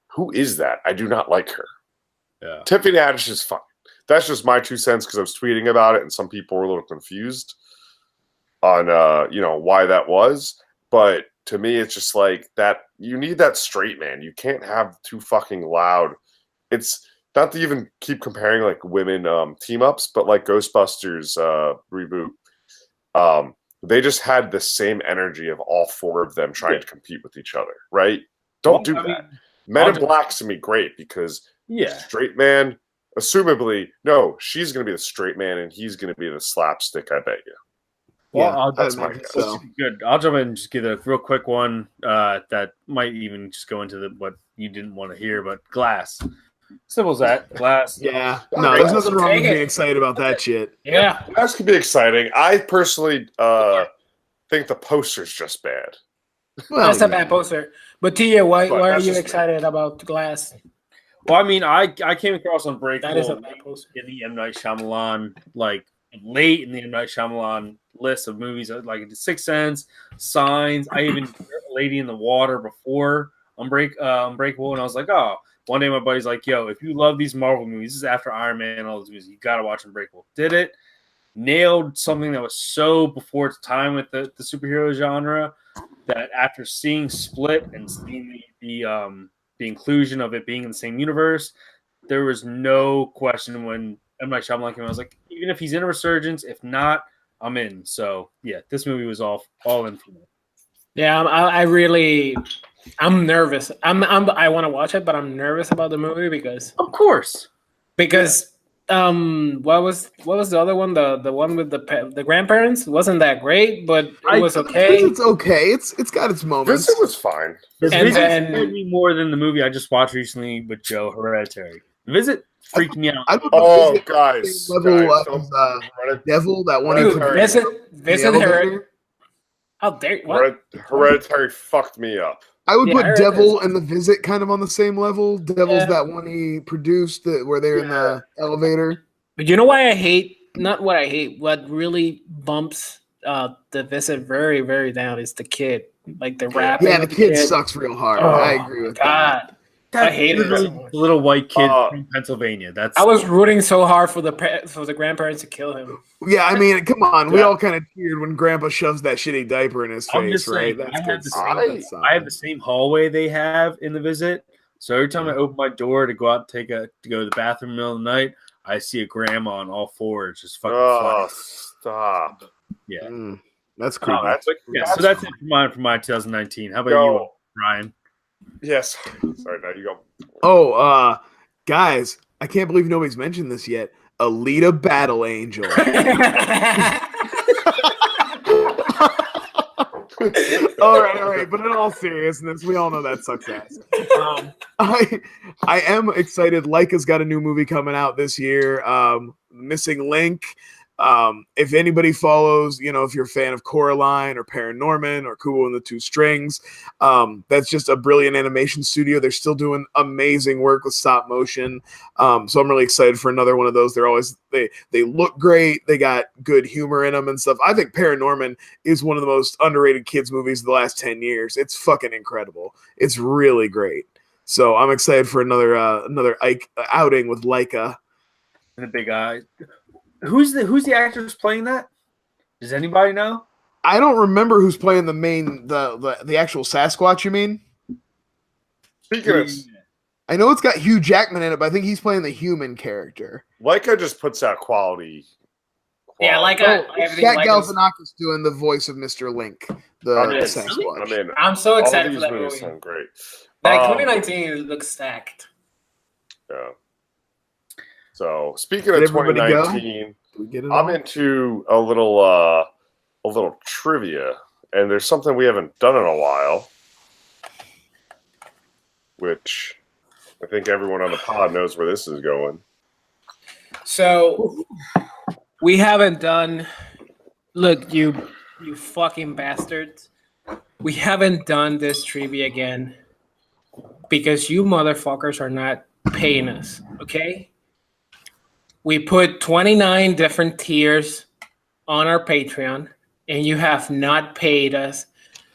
who is that? I do not like her. Yeah. Tiffany Haddish is fine. That's just my 2 cents because I was tweeting about it and some people were a little confused on why that was. But to me, it's just like that. You need that straight man. You can't have too fucking loud. It's not to even keep comparing like women team ups, but like Ghostbusters reboot. They just had the same energy of all four of them trying to compete with each other, right? Don't do that. Men in Black's going to be great because straight man, assumably, no, she's going to be the straight man and he's going to be the slapstick, I bet you. Well, that's my guess. So. Good. I'll jump in and just give a real quick one that might even just go into what you didn't want to hear, but Glass. Simple as that. Glass. Yeah. No, there's nothing wrong with being excited about that shit. Yeah. Glass could be exciting. I personally think the poster's just bad. Well, that's a bad poster. But Tia, why are you excited about Glass? Well, I mean, I came across Unbreakable that is a bad poster. In the M. Night Shyamalan, like late in the M. Night Shyamalan list of movies, like Sixth Sense, Signs. I even Lady in the Water before Unbreakable, and I was like, oh. One day my buddy's like, yo, if you love these Marvel movies, this is after Iron Man and all those movies, you got to watch Unbreakable. Did it. Nailed something that was so before its time with the superhero genre that after seeing Split and seeing the inclusion of it being in the same universe, there was no question when M. Night Shyamalan came out. I was like, even if he's in a resurgence, if not, I'm in. So, yeah, this movie was all in for me. Yeah, I'm nervous. I want to watch it, but I'm nervous about the movie because what was the other one? The one with the grandparents wasn't that great, but it was okay. It's okay. It's got its moments. It was fine. And then scared me more than the movie I just watched recently with Joe, Hereditary. Visit freaked me out. Guys, Devil, that one. Visit Hereditary. How dare what? Hereditary fucked me up. I would Yeah, put I heard Devil and The Visit kind of on the same level. Devil's that one he produced where they're in the elevator. But you know why I hate? Not what I hate. What really bumps The Visit very, very down is the kid. Like the rapping. Yeah, the with kid sucks real hard. I agree with that. I hate it so much. The little white kid from Pennsylvania. I was rooting so hard for the grandparents to kill him. Yeah, I mean, come on. We all kind of cheered when Grandpa shoves that shitty diaper in his face, right? Saying, That's I have the same hallway they have in The Visit. So every time I open my door to go out and to go to the bathroom in the middle of the night, I see a grandma on all fours just fucking flying. Stop. Yeah. That's creepy. So that's it for my 2019. How about you, Ryan? Yes. Sorry, now you go. Oh, guys, I can't believe nobody's mentioned this yet. Alita Battle Angel. all right. But in all seriousness, we all know that sucks ass. I am excited. Leica's got a new movie coming out this year. Missing Link. If anybody follows, if you're a fan of Coraline or Paranorman or Kubo and the Two Strings, that's just a brilliant animation studio. They're still doing amazing work with stop motion. So I'm really excited for another one of those. They look great. They got good humor in them and stuff. I think Paranorman is one of the most underrated kids movies of the last 10 years. It's fucking incredible. It's really great. So I'm excited for another outing with Leica. And the big eye. Who's the actors playing that? Does anybody know? I don't remember who's playing the actual Sasquatch. You mean? Speaking of, I know it's got Hugh Jackman in it, but I think he's playing the human character. Leica just puts out quality. Yeah, Leica. Jack Galifianakis doing the voice of Mr. Link, the Sasquatch. I'm so excited for that movie. movie. Sound great. Like 2019 looks stacked. Yeah. So speaking of 2019, I'm into a little trivia, and there's something we haven't done in a while, which I think everyone on the pod knows where this is going. So we haven't done. Look, you fucking bastards! We haven't done this trivia again because you motherfuckers are not paying us. Okay. We put 29 different tiers on our Patreon, and you have not paid us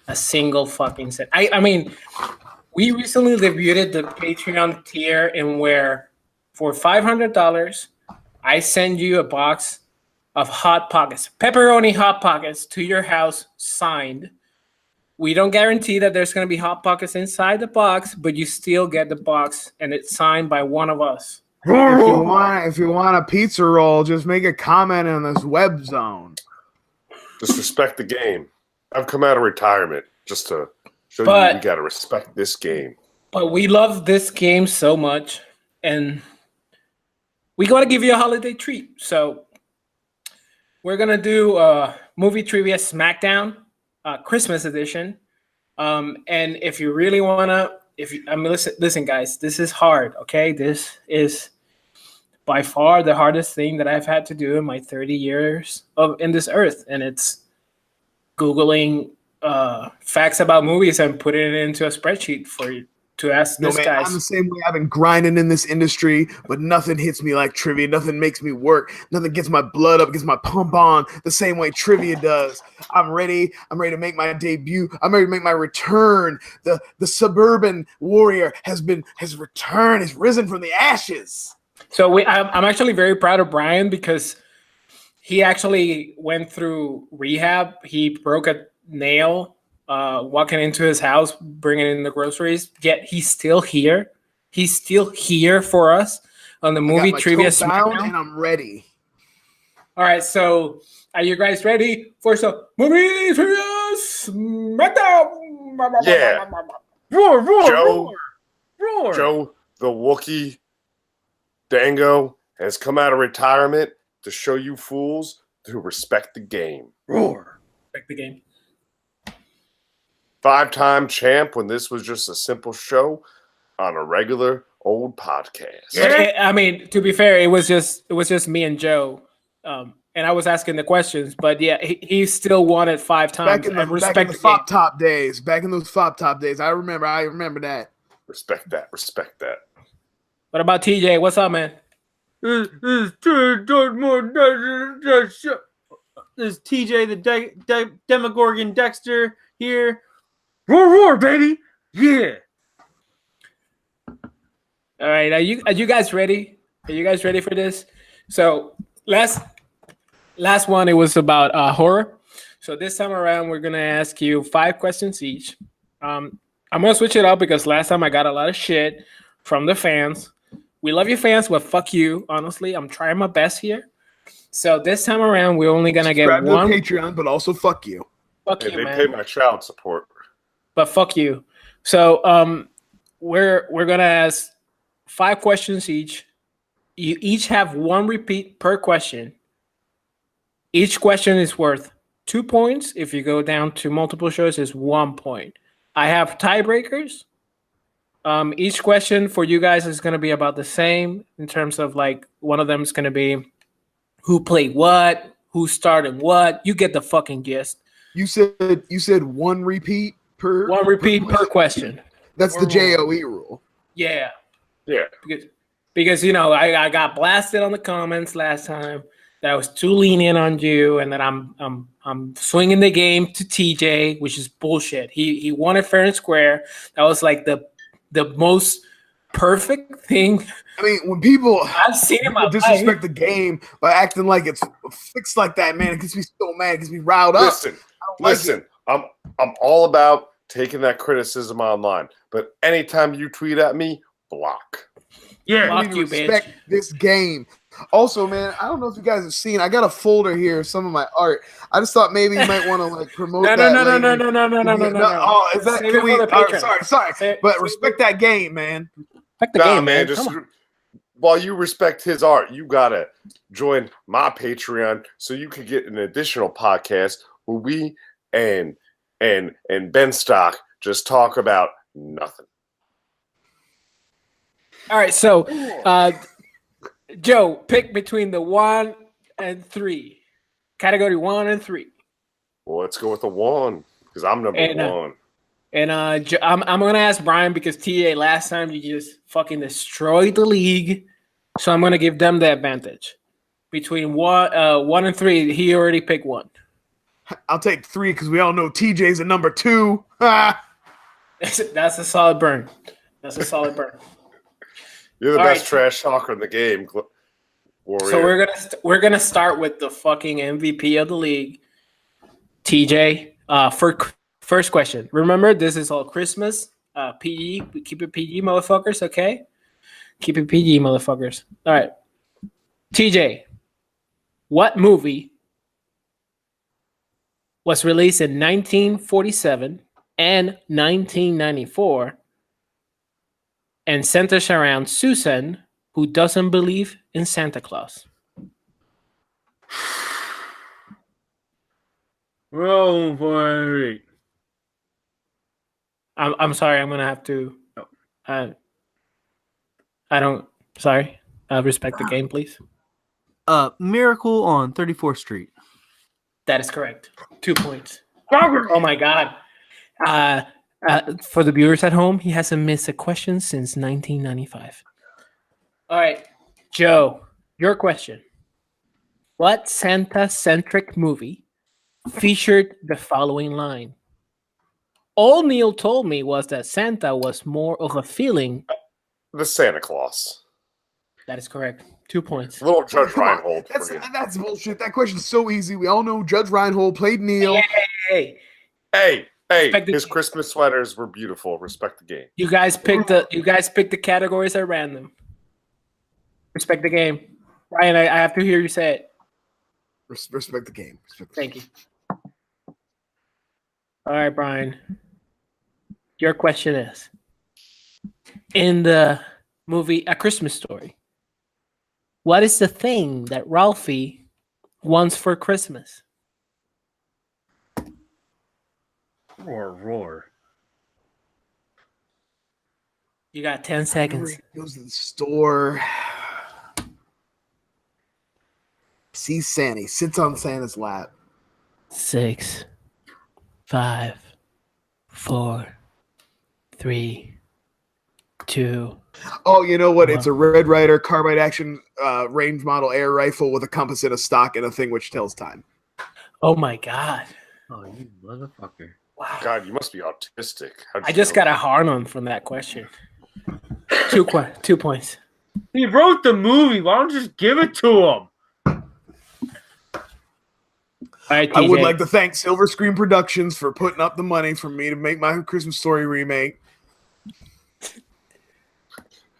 a single fucking cent. I mean, we recently debuted the Patreon tier in where for $500, I send you a box of Hot Pockets, pepperoni Hot Pockets to your house signed. We don't guarantee that there's going to be Hot Pockets inside the box, but you still get the box, and it's signed by one of us. If you want a pizza roll, just make a comment in this web zone. Just respect the game. I've come out of retirement just to show you got to respect this game. But we love this game so much, and we got to give you a holiday treat. So we're gonna do movie trivia SmackDown, Christmas edition. And if you really wanna. Listen, guys, this is hard, okay? This is by far the hardest thing that I've had to do in my 30 years in this earth, and it's Googling facts about movies and putting it into a spreadsheet for you to ask this guys. I'm the same way. I've been grinding in this industry, but nothing hits me like trivia. Nothing makes me work. Nothing gets my blood up, gets my pump on the same way trivia does. I'm ready. I'm ready to make my debut. I'm ready to make my return. The suburban warrior has returned, has risen from the ashes. So I'm actually very proud of Brian because he actually went through rehab. He broke a nail walking into his house, bringing in the groceries. Yet he's still here. He's still here for us on the movie trivia SmackDown. And I'm ready. All right, so are you guys ready for some movie trivia SmackDown? Yeah. Roar, Joe, the Wookiee Dango, has come out of retirement to show you fools to respect the game. Roar. Respect the game. 5-time champ when this was just a simple show on a regular old podcast. Yeah. I mean, to be fair, it was just me and Joe and I was asking the questions, but yeah, he still won it 5 times. Back in the Fop Top days. Back in those Fop Top days. I remember that. Respect that. What about TJ? What's up, man? This is TJ, the Demogorgon Dexter here. Roar, baby! Yeah. All right, are you guys ready? Are you guys ready for this? So last one, it was about horror. So this time around, we're gonna ask you 5 questions each. I'm gonna switch it up because last time I got a lot of shit from the fans. We love you, fans, but fuck you. Honestly, I'm trying my best here. So this time around, we're only gonna get one Patreon, but also fuck you. Fuck you, they man. pay my child support. But fuck you. So we're gonna ask 5 questions each. You each have 1 repeat per question. Each question is worth 2 points. If you go down to multiple choice, it's 1 point. I have tiebreakers. Each question for you guys is going to be about the same in terms of like one of them is going to be who played what, who started what. You get the fucking gist. You said 1 repeat per 1 repeat per question. That's the JOE rule. Yeah. Yeah. Because you know I got blasted on the comments last time that I was too lenient on you and that I'm swinging the game to TJ, which is bullshit. He won it fair and square. That was like the most perfect thing. I mean, when people I've seen him disrespect the game by acting like it's fixed like that, man, it gets me so mad. It gets me riled up. Listen. I'm all about taking that criticism online, but anytime you tweet at me, block. Yeah, I need to respect this game. Also, man, I don't know if you guys have seen. I got a folder here of some of my art. I just thought maybe you might want to like promote that. No. Oh, is that? Can we? Sorry. But respect that game, man. Respect the game, man. Just while you respect his art, you gotta join my Patreon so you can get an additional podcast where we and Ben Stock just talk about nothing. All right, so Joe, pick between the 1 and 3. Category 1 and 3. Well, let's go with the 1 because I'm number 1. And I'm gonna ask Brian because TA last time you just fucking destroyed the league, so I'm gonna give them the advantage. Between 1 and 3, he already picked 1. I'll take 3 because we all know TJ's a number 2. That's a solid burn. You're the best trash talker in the game, Warrior. So we're gonna start with the fucking MVP of the league, TJ. For first question, remember this is all Christmas. PG, we keep it PG, motherfuckers. Okay, keep it PG, motherfuckers. All right, TJ. What movie was released in 1947 and 1994? And centers around Susan, who doesn't believe in Santa Claus. Roll for it. I'm sorry. I'm gonna have to. I don't. Sorry. Respect the game, please. Miracle on 34th Street. That is correct. 2 points. Oh my god. For the viewers at home, he hasn't missed a question since 1995. All right, Joe, your question. What Santa-centric movie featured the following line? All Neil told me was that Santa was more of a feeling. The Santa Claus. That is correct. 2 points. Little Judge Reinhold. That's bullshit. That question's so easy. We all know Judge Reinhold played Neil. Hey, his Christmas sweaters were beautiful. Respect the game. You guys picked the categories at random. Respect the game. Ryan, I have to hear you say it. Respect the game. Thank you. All right, Brian. Your question is, in the movie A Christmas Story, what is the thing that Ralphie wants for Christmas? Roar. You got 10 seconds. He goes to the store. sees Santa. He sits on Santa's lap. 6, 5, 4, 3, 2. Oh, you know what? It's a Red Ryder carbide action range model air rifle with a compass in a stock and a thing which tells time. Oh my god! Oh, you motherfucker! Wow. God, you must be autistic. I just got a hard on from that question. 2 points. He wrote the movie. Why don't you just give it to him? All right, I would TJ. like to thank Silver Screen Productions for putting up the money for me to make my Christmas Story remake.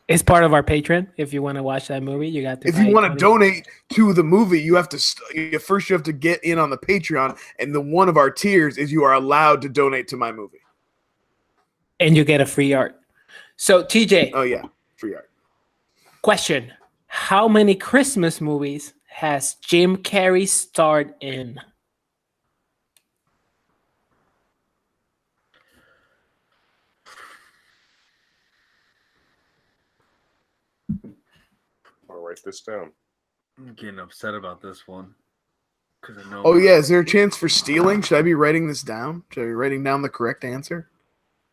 It's part of our Patreon. If you want to watch that movie, you got to. If you want to donate to the movie, you have to first you have to get in on the Patreon, and one of our tiers is you are allowed to donate to my movie, and you get a free art. So TJ, oh yeah, free art. Question: how many Christmas movies has Jim Carrey starred in? I'll write this down. I'm getting upset about this one because I know. Oh yeah, is there a chance for stealing? Should I be writing this down? Should I be writing down the correct answer?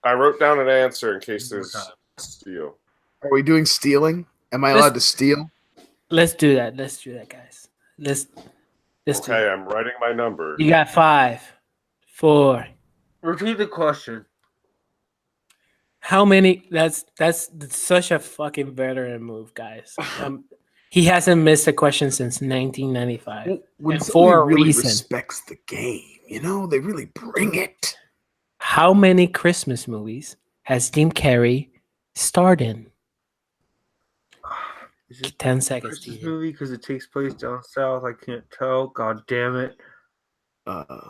I wrote down an answer in case there's steal. Are we doing stealing? Am I allowed to steal? Let's do that. Let's do that, guys. Let's do Okay, that. I'm writing my number. You got 5, 4. Repeat the question. How many? That's such a fucking veteran move, guys. He hasn't missed a question since 1995. When and somebody for a really reason. respects the game, they really bring it. How many Christmas movies has Jim Carrey starred in? Is it 10 a seconds. Christmas TJ. movie because it takes place down south? I can't tell. God damn it!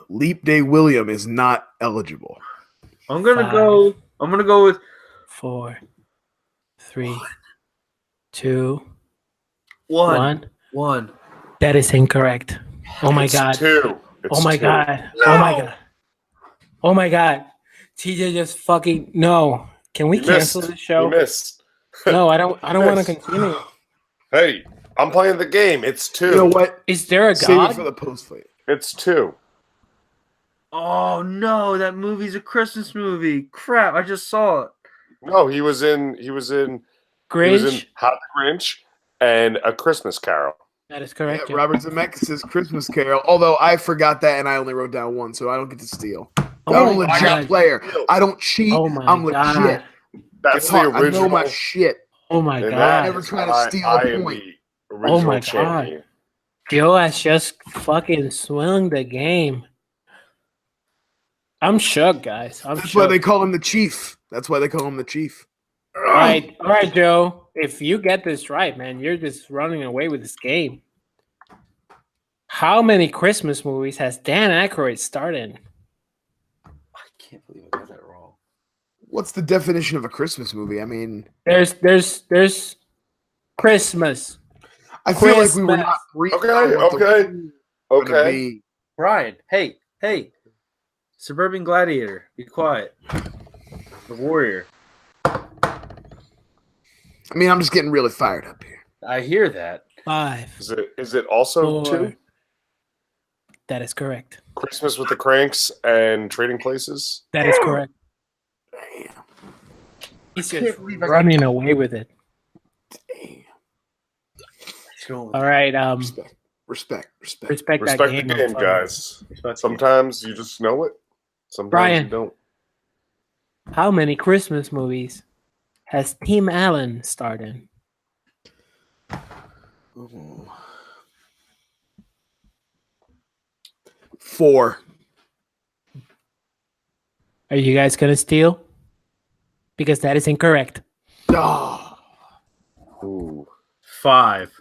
Leap Day William is not eligible. I'm gonna 5, go. I'm gonna go with 4, 3, 2, one. 1. That is incorrect. Oh my It's god. 2. It's Oh my 2. god. No! Oh my god. Oh my god. TJ just fucking no. Can we You cancel missed. the show? You missed. No, I don't want to Missed. continue. Hey, I'm playing the game. It's 2. You know what? Is there a Save it god? for the post fight. It's 2. Oh no, that movie's a Christmas movie. Crap! I just saw it. No, he was in Grinch? How the Grinch and A Christmas Carol. That is Yeah, correct. Joe. Robert Zemeckis' Christmas Carol. Although I forgot that and I only wrote down 1, so I don't get to steal. Oh I'm a my legit God. player. I don't cheat. Oh my I'm god. legit. That's I the know original. my shit. Oh my and god. that- Never trying to I- steal I a am point. the original my God. champion. Joe has just fucking swung the game. I'm shook, guys. I'm That's why shook. they call him the chief. All right, Joe. If you get this right, man, you're just running away with this game. How many Christmas movies has Dan Aykroyd starred in? I can't believe I got that wrong. What's the definition of a Christmas movie? I mean, There's Christmas. I feel like we were Christmas. not briefed Okay, on what the okay, movie was gonna okay. be. Brian, hey, Suburban Gladiator, be quiet. The Warrior. I mean, I'm just getting really fired up here. I hear that. 5. Is it also 4. 2? That is correct. Christmas with the Cranks and Trading Places? That is correct. Damn. He's can't just believe I- running away with it. Damn. All right. Respect. Respect that Respect the game, game, guys. Sometimes you just know it. Sometimes Brian. you don't. How many Christmas movies has Tim Allen starred in? Ooh. 4. Are you guys gonna steal? Because that is incorrect. Oh. Ooh. 5.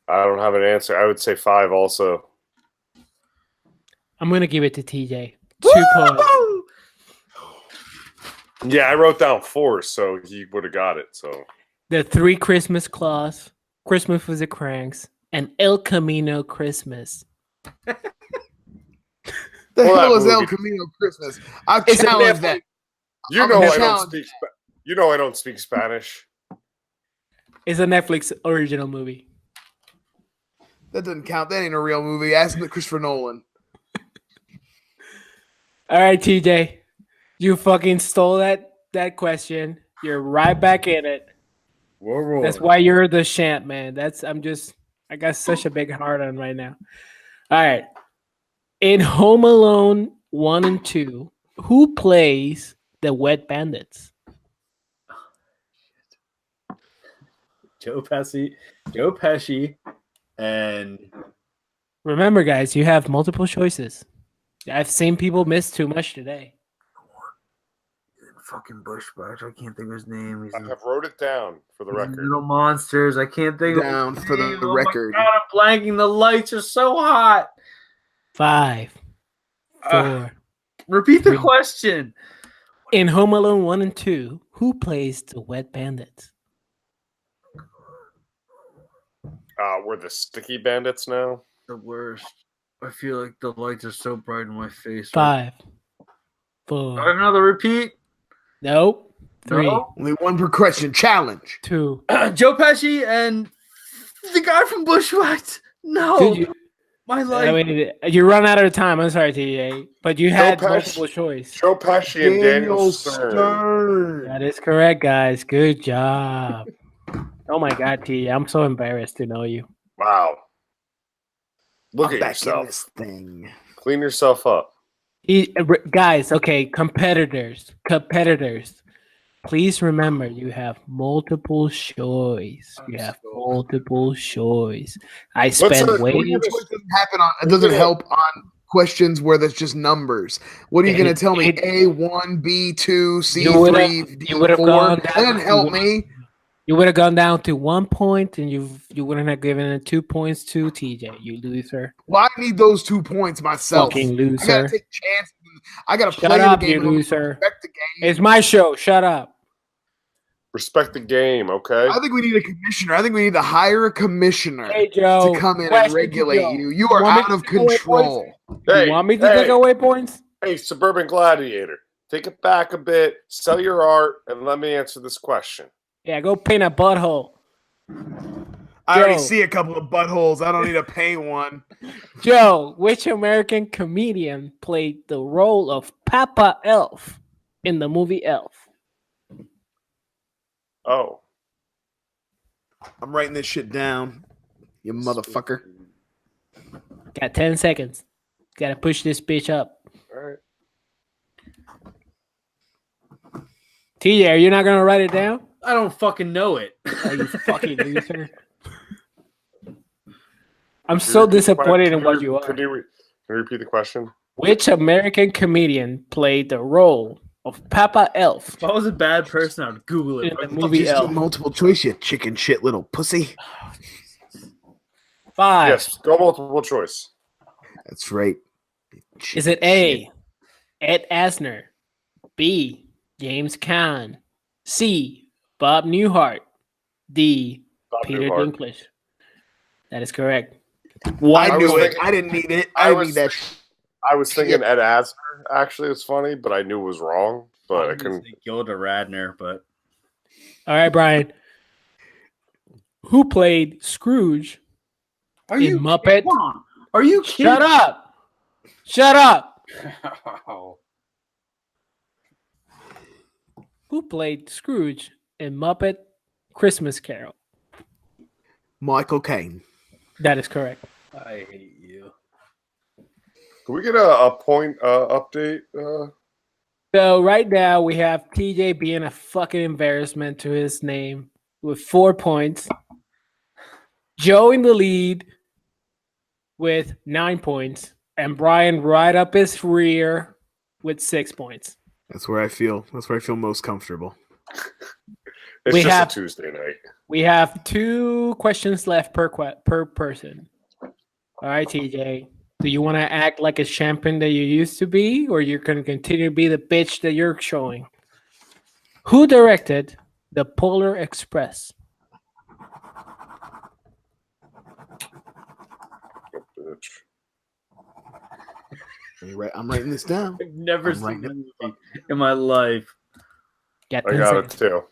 I don't have an answer. I would say 5 also. I'm gonna give it to TJ. 2 points. Yeah, I wrote down 4, so he would have got it. So The 3 Christmas Claus, Christmas with the Cranks, and El Camino Christmas. The Well, hell that is El movie- Camino Christmas? I It's a challenge that. you I'm know gonna I don't challenge- speak. You know I don't speak Spanish. It's a Netflix original movie. That doesn't count. That ain't a real movie. Ask Christopher Nolan. All right, TJ. You fucking stole that question. You're right back in it. Whoa. That's why you're the champ, man. I got such a big heart on right now. All right. In Home Alone 1 and 2, who plays the Wet Bandits? Joe Pesci, and Remember, guys, you have multiple choices. I've seen people miss too much today. fucking Bushwhack. I can't think of his name. I have wrote it down for the record. Little monsters. I can't think Down of for the record. My God, I'm blanking. The lights are so hot. 5, 4. Repeat the 3. question. In Home Alone 1 and 2, who plays the Wet Bandits? We're the sticky bandits now. The worst. I feel like the lights are so bright in my face. 5, 4. Another repeat. Nope. 3, No? Only one per question. Challenge. 2. Joe Pesci and the guy from Bushwhacked. No. Dude, My life. I mean, you run out of time. I'm sorry, TJ, but you had multiple choice. Joe Pesci and Daniel Stern. That is correct, guys. Good job. Oh my God, TJ, I'm so embarrassed to know you. Wow. Look I'm at back in yourself. this thing. Clean yourself up. Guys, okay, competitors. Please remember, you have multiple choice. You have multiple choice. I spend way. It doesn't help on questions where there's just numbers. What are you going to tell me? A1, B2, C3, D4? That doesn't help me. You would have gone down to 1 point, and you wouldn't have given it 2 points to TJ. You loser. Well, I need those 2 points myself. Fucking loser. I gotta take chances. I gotta Shut play up, the game. you loser. Respect the game. It's my show. Shut up. Respect the game, okay? I think we need a commissioner. I think we need to hire a commissioner Hey, Joe. to come in and Question to regulate Joe. you. You are Want me out to of take away control. Hey, You want me to take away points? Hey, Suburban Gladiator, take it back a bit, sell your art, and let me answer this question. Yeah, go paint a butthole. I already Joe. see a couple of buttholes. I don't need to pay one. Joe, which American comedian played the role of Papa Elf in the movie Elf? Oh. I'm writing this shit down, you motherfucker. Got 10 seconds. Gotta push this bitch up. All right. TJ, are you not gonna write it down? I don't fucking know it. Oh, you fucking loser. I'm so disappointed in what you are. Can you repeat the question? Which American comedian played the role of Papa Elf If I was a bad person, I would Google it. in the movie Just do Elf? multiple choice, you chicken shit little pussy. 5. Yes, go multiple choice. That's right. Is it A, Ed Asner, B, James Caan, C, Bob Newhart, D, Bob Peter Newhart. Dinklage? That is correct. I knew was it. thinking- I didn't need it. I didn't need that. I was thinking Ed Asner, actually, it's funny, but I knew it was wrong. But I couldn't. Gilda Radner, but All right, Brian. Who played Scrooge are in Muppet? Come on. Are you kidding? Shut up! Shut up! Who played Scrooge in Muppet Christmas Carol? Michael Caine. That is correct. I hate you. Can we get a point update? So right now we have TJ being a fucking embarrassment to his name with 4 points. Joe in the lead with 9 points. And Brian right up his rear with 6 points. That's where I feel. That's where I feel most comfortable. It's We just have- a Tuesday night. We have 2 questions left per person. All right, TJ. Do you want to act like a champion that you used to be, or you're going to continue to be the bitch that you're showing? Who directed The Polar Express? Bitch. I'm writing this down. I've never I'm seen writing that it. movie in my life. Got I 10 got seconds. it too.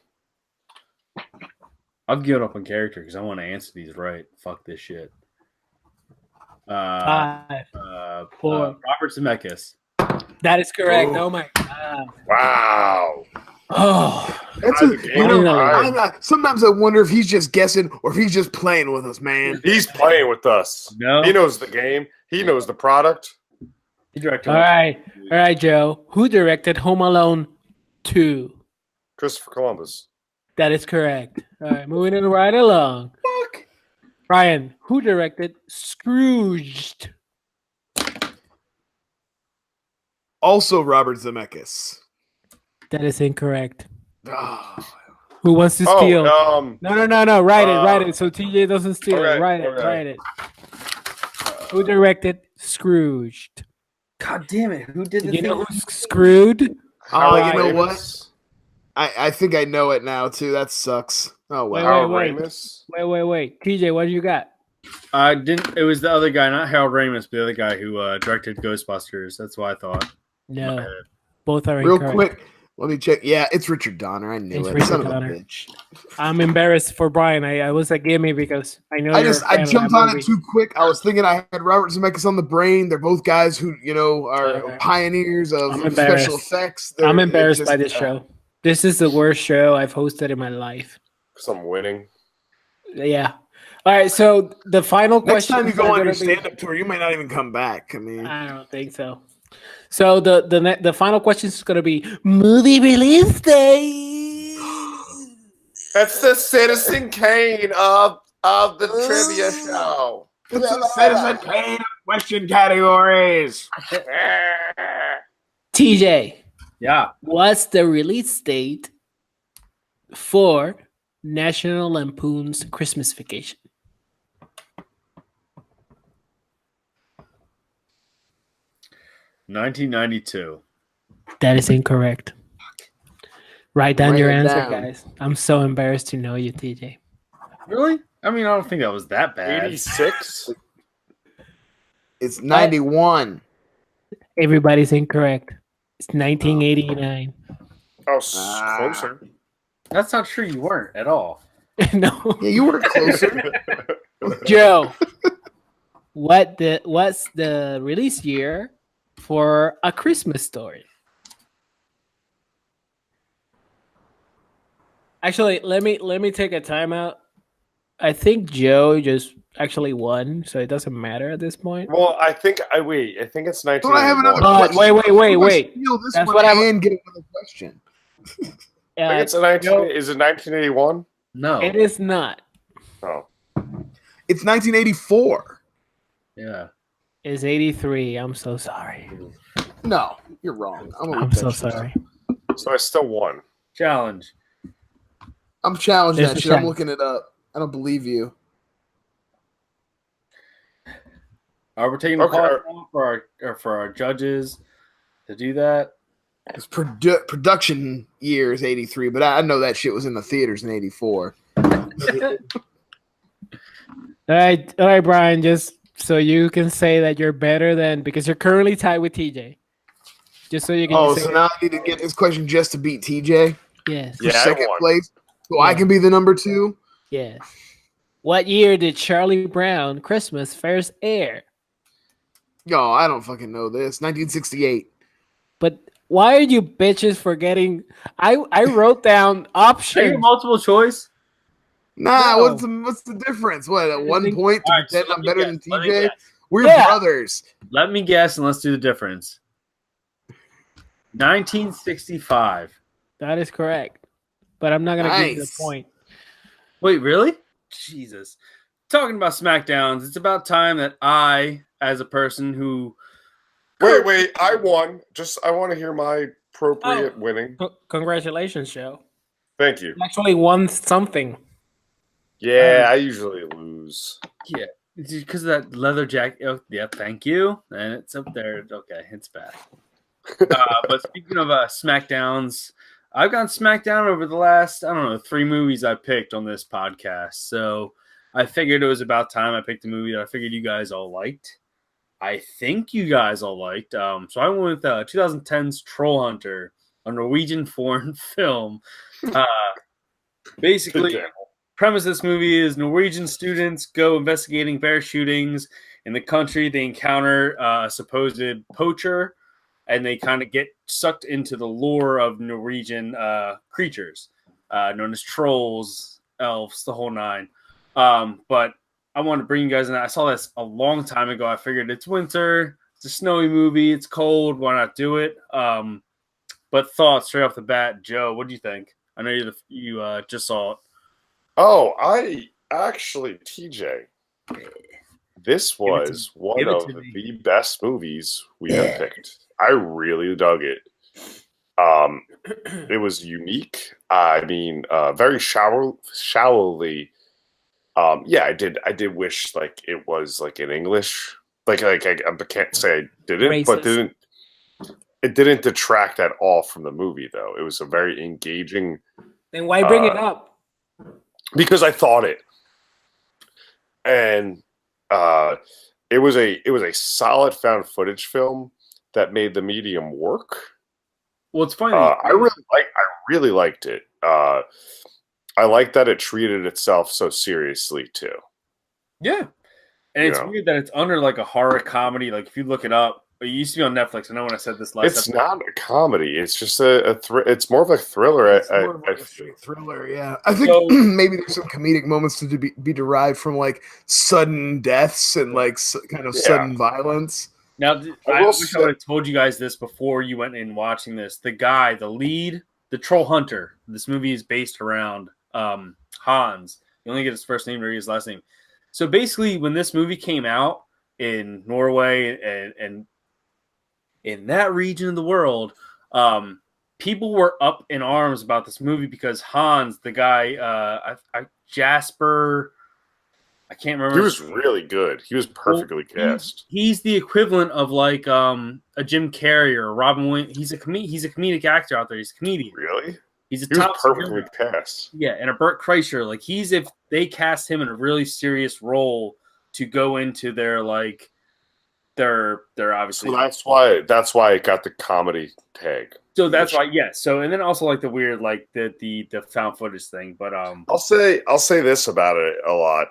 I've given up on character because I want to answer these right. Fuck this shit. 5, 4. Robert Zemeckis. That is correct. Oh. Oh my god. Wow. Oh. That's Tied the game. you know, Right. sometimes I wonder if he's just guessing or if he's just playing with us, man. He's playing with us. No, He knows the game. He knows the product. he directed. All right, Joe. Who directed Home Alone 2? Christopher Columbus. That is correct. All right, moving it right along. Fuck. Brian, who directed Scrooged? Also, Robert Zemeckis. That is incorrect. Oh, Who wants to steal? Oh, No. Write it. So TJ doesn't steal. okay, Write it. Who directed Scrooged? God damn it! Who did the You thing? know who's screwed? Oh, Harold you know what? Ramis. I think I know it now too. That sucks. Oh well. Harold wait. Ramis. Wait. TJ, what do you got? I didn't. It was the other guy, not Harold Ramis, but the other guy who directed Ghostbusters. That's what I thought. No, both are Real incorrect. quick, let me check. Yeah, it's Richard Donner. I knew It's it. Richard Son of a Donner. bitch. I'm embarrassed for Brian. I was a gimme because I know I you're a just I fan of jumped that on movie. it too quick. I was thinking I had Robert Zemeckis on the brain. They're both guys who are Okay. pioneers of I'm embarrassed. special effects. I'm They're embarrassed just- by this show. This is the worst show I've hosted in my life. Because I'm winning. Yeah. All right. So the final Next question. time you go on your stand-up tour, you might not even come back. I mean, I don't think so. So the final question is going to be movie release day. That's the Citizen Kane of the trivia show. it's a Citizen Kane question categories. TJ, Yeah. what's the release date for National Lampoon's Christmas Vacation? $1992. That is incorrect. Write down Write your it answer, down. guys. I'm so embarrassed to know you, TJ. Really? I mean, I don't think that was that bad. 86. It's 91. Everybody's incorrect. It's 1989. Oh, Ah. closer. That's not true. You weren't at all. No, Yeah, you were closer. Joe. What's the release year for A Christmas Story? Actually, let me take a timeout. I think Joe just actually won, so it doesn't matter at this point. Well, I think it's Don't I have 1981. another But question? wait. Steal this That's one what I'm- and get another question. I think it's a 19. Joe, Is it 1981? No. it is not. Oh, It's 1984. Yeah. It's 83. I'm so sorry. No, you're wrong. I'm so sorry. so I still won. Challenge. I'm challenging There's that a shit. I'm challenge. looking it up. I don't believe you. We're taking the Okay. call now for our judges to do that. It's production year is 83, but I know that shit was in the theaters in 84. All right, Brian. Just so you can say that you're better than because you're currently tied with TJ. Just so you can. Oh, say so now I need to get this question just to beat TJ yes, for Yeah, I second won. place, so Yeah. I can be the number 2. yes. What year did Charlie Brown Christmas first air? Yo, I don't fucking know this. 1968. But why are you bitches forgetting? I wrote down Take options. multiple choice. Nah, No. what's the difference? What, at I 1 think- point to All right, so pretend let I'm me better guess, than let me TJ? guess. We're Yeah. brothers. Let me guess and let's do the difference. 1965. That is correct. But I'm not gonna give you the Nice. point. Wait, really? Jesus. Talking about SmackDowns, it's about time that I, as a person who Wait, I won. I want to hear my appropriate Oh. winning. Congratulations, Joe. Thank you. You actually won something. Yeah, I usually lose. it's because of that leather jacket. Oh, yeah, thank you. And it's up there. Okay, it's back. But speaking of SmackDowns, I've gone SmackDown over the last, 3 movies I picked on this podcast. So I figured it was about time I picked a movie that I figured you guys all liked. I think you guys all liked. So I went with 2010's Troll Hunter, a Norwegian foreign film. Basically, Good premise of this movie is Norwegian students go investigating bear shootings in the country. They encounter a supposed poacher, and they kind of get sucked into the lore of Norwegian creatures, known as trolls, elves, the whole nine. But I wanted to bring you guys in. I saw this a long time ago. I figured it's winter, it's a snowy movie, it's cold. Why not do it? But thoughts straight off the bat, Joe. What do you think? I know you just saw it. Oh, I actually, TJ, this was one of the best movies we have picked. I really dug it. It was unique. I mean, very shallowly. Yeah, I did wish like it was like in English. I can't say I didn't, Racist. but it didn't detract at all from the movie though. It was a very engaging. Then why bring it up? Because I thought it, and it was a solid found footage film that made the medium work. Well, it's funny. I really liked it. I like that it treated itself so seriously too. Yeah, and it's weird that it's under like a horror comedy. Like if you look it up, it used to be on Netflix. I know when I said this last. It's not a comedy. It's just it's more of a thriller. It's more of like a straight thriller. Yeah, I think maybe there's some comedic moments to be derived from like sudden deaths and like kind of sudden violence. Now, I wish I would have told you guys this before you went in watching this. The guy, the lead, the troll hunter. This movie is based around Hans. You only get his first name or his last name. So basically, when this movie came out in Norway and in that region of the world, people were up in arms about this movie because Hans, the guy, Jasper, I can't remember. He was really good. He was perfectly cast. He's the equivalent of like a Jim Carrey or Robin Williams. He's a comedic actor out there. He's a comedian. Really? He was perfectly cast. Yeah, and a Burt Kreischer. Like if they cast him in a really serious role to go into their like they're obviously. So that's why it got the comedy tag. So that's why, yes. So and then also like the weird like the found footage thing. But I'll say this about it a lot.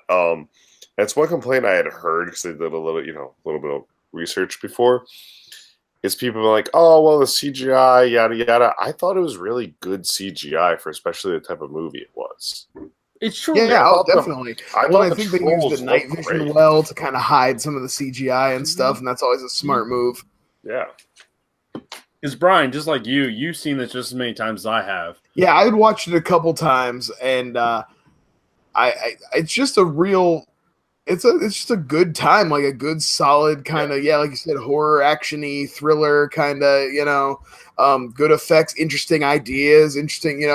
That's one complaint I had heard because I did a little bit of research before. Is people were like, oh well, the CGI yada yada. I thought it was really good CGI for especially the type of movie it was. It's true. Yeah, definitely. I think they used the night vision well to kind of hide some of the CGI and stuff, and that's always a smart move. Yeah. Because Brian, just like you've seen this just as many times as I have. Yeah, I had watched it a couple times, and it's just a real. It's just a good time, like a good solid kind of like you said, horror actiony thriller kind of good effects, interesting ideas, interesting.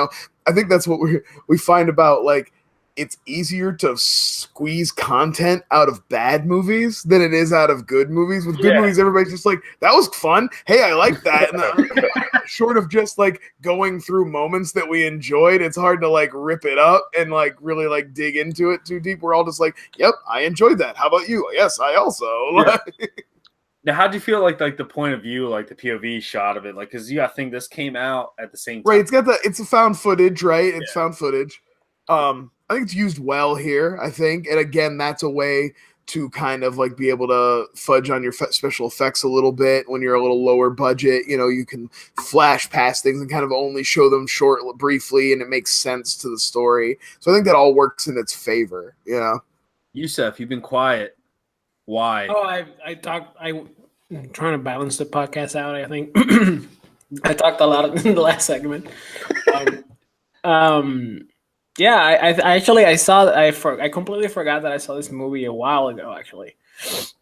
I think that's what we find about like it's easier to squeeze content out of bad movies than it is out of good movies. With good movies, everybody's just like, that was fun. Hey, I like that. And short of just like going through moments that we enjoyed, it's hard to like rip it up and like really like dig into it too deep. We're all just like, yep, I enjoyed that. How about you? Yes, I also. Yeah. Now, how do you feel like the point of view, like the POV shot of it? Like, because I think this came out at the same time. Right, it's a found footage, right? It's found footage. I think it's used well here, I think. And again, that's a way to kind of like be able to fudge on your special effects a little bit when you're a little lower budget. You can flash past things and kind of only show them briefly, and it makes sense to the story. So I think that all works in its favor, Jusef, you've been quiet. Why? Oh, I'm trying to balance the podcast out, I think. I talked a lot in the last segment. Yeah, I completely forgot that I saw this movie a while ago. Actually,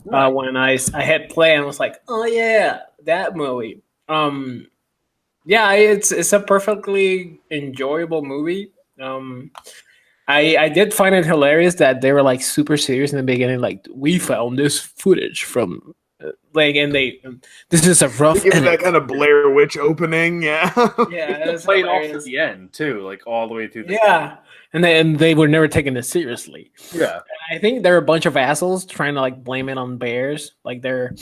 when I hit play and was like, oh yeah, that movie. Yeah, it's a perfectly enjoyable movie. I did find it hilarious that they were like super serious in the beginning. Like, we found this footage from this is a rough. Give that kind of Blair Witch opening, yeah. Yeah, it played off at the end too, like all the way through. And they were never taking it seriously. Yeah, I think they're a bunch of assholes trying to like blame it on bears. Like they're,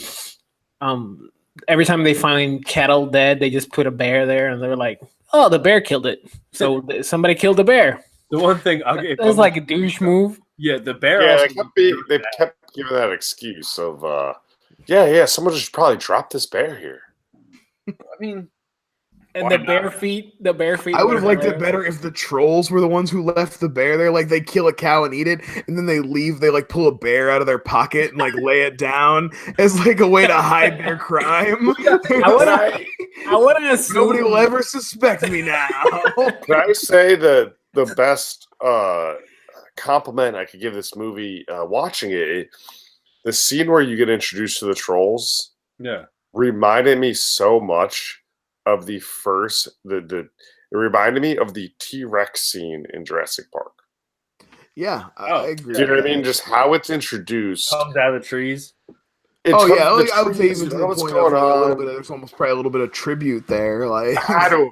every time they find cattle dead, they just put a bear there, and they're like, "Oh, the bear killed it." So somebody killed the bear. The one thing it was like a douche move. Yeah, the bear. Yeah, they kept giving that excuse of, someone just probably dropped this bear here. I mean, and the bare feet. I would have liked it better if the trolls were the ones who left the bear there. Like, they kill a cow and eat it, and then they leave. They like pull a bear out of their pocket and like lay it down as like a way to hide their crime. I want to assume Nobody will ever suspect me now. Can I say that the best compliment I could give this movie watching it, the scene where you get introduced to the trolls, reminded me so much of the first it reminded me of the T-Rex scene in Jurassic Park. Yeah, I agree. Do you know what I mean? Just how it's introduced. Comes out of the trees. I would say even to the point of a little bit. There's almost probably a little bit of tribute there. Like, and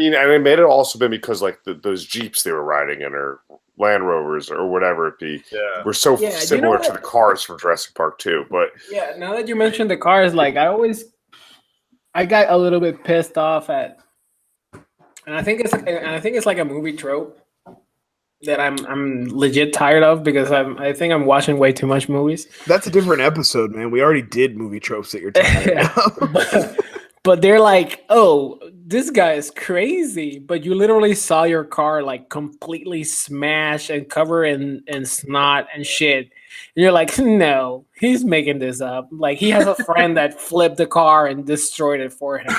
it may have also been because like those Jeeps they were riding in, or Land Rovers, or whatever it be, were so similar to the cars from Jurassic Park 2. But now that you mentioned the cars, like I got a little bit pissed off at, and I think it's like a movie trope that I'm legit tired of, because I think I'm watching way too much movies. That's a different episode, man. We already did movie tropes that you're talking about. But they're like, oh, this guy is crazy. But you literally saw your car like completely smash and cover in snot and shit. And you're like, no, he's making this up. Like, he has a friend that flipped the car and destroyed it for him.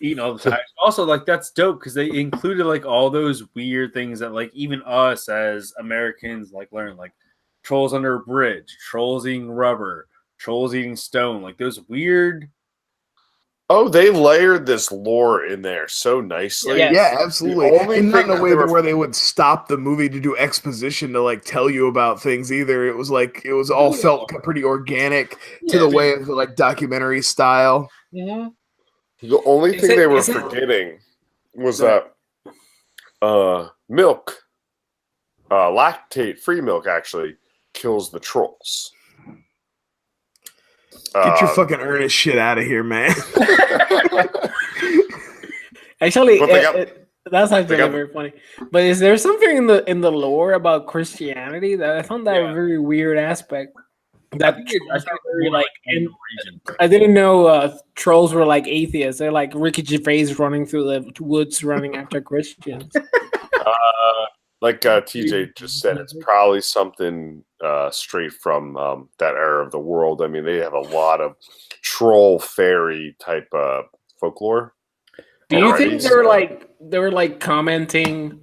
Eating all the time. Also, like, that's dope because they included like all those weird things that like even us as Americans like learn, like trolls under a bridge, trolls eating rubber, trolls eating stone, like those weird. Oh, they layered this lore in there so nicely. Yeah, absolutely. And not in a way where they would stop the movie to do exposition to like tell you about things either. It was like it was all felt pretty organic to the way of the like documentary style. Mm-hmm. The only thing they were forgetting was that milk, lactate-free milk, actually kills the trolls. Get your fucking earnest shit out of here, man. Actually, that's actually very funny. But is there something in the lore about Christianity that I found that a very weird aspect? That I didn't know trolls were like atheists. They're like Ricky Gervais running through the woods, running after Christians. Like TJ just said, it's probably something straight from that era of the world. I mean, they have a lot of troll fairy type folklore. Do you think they were like commenting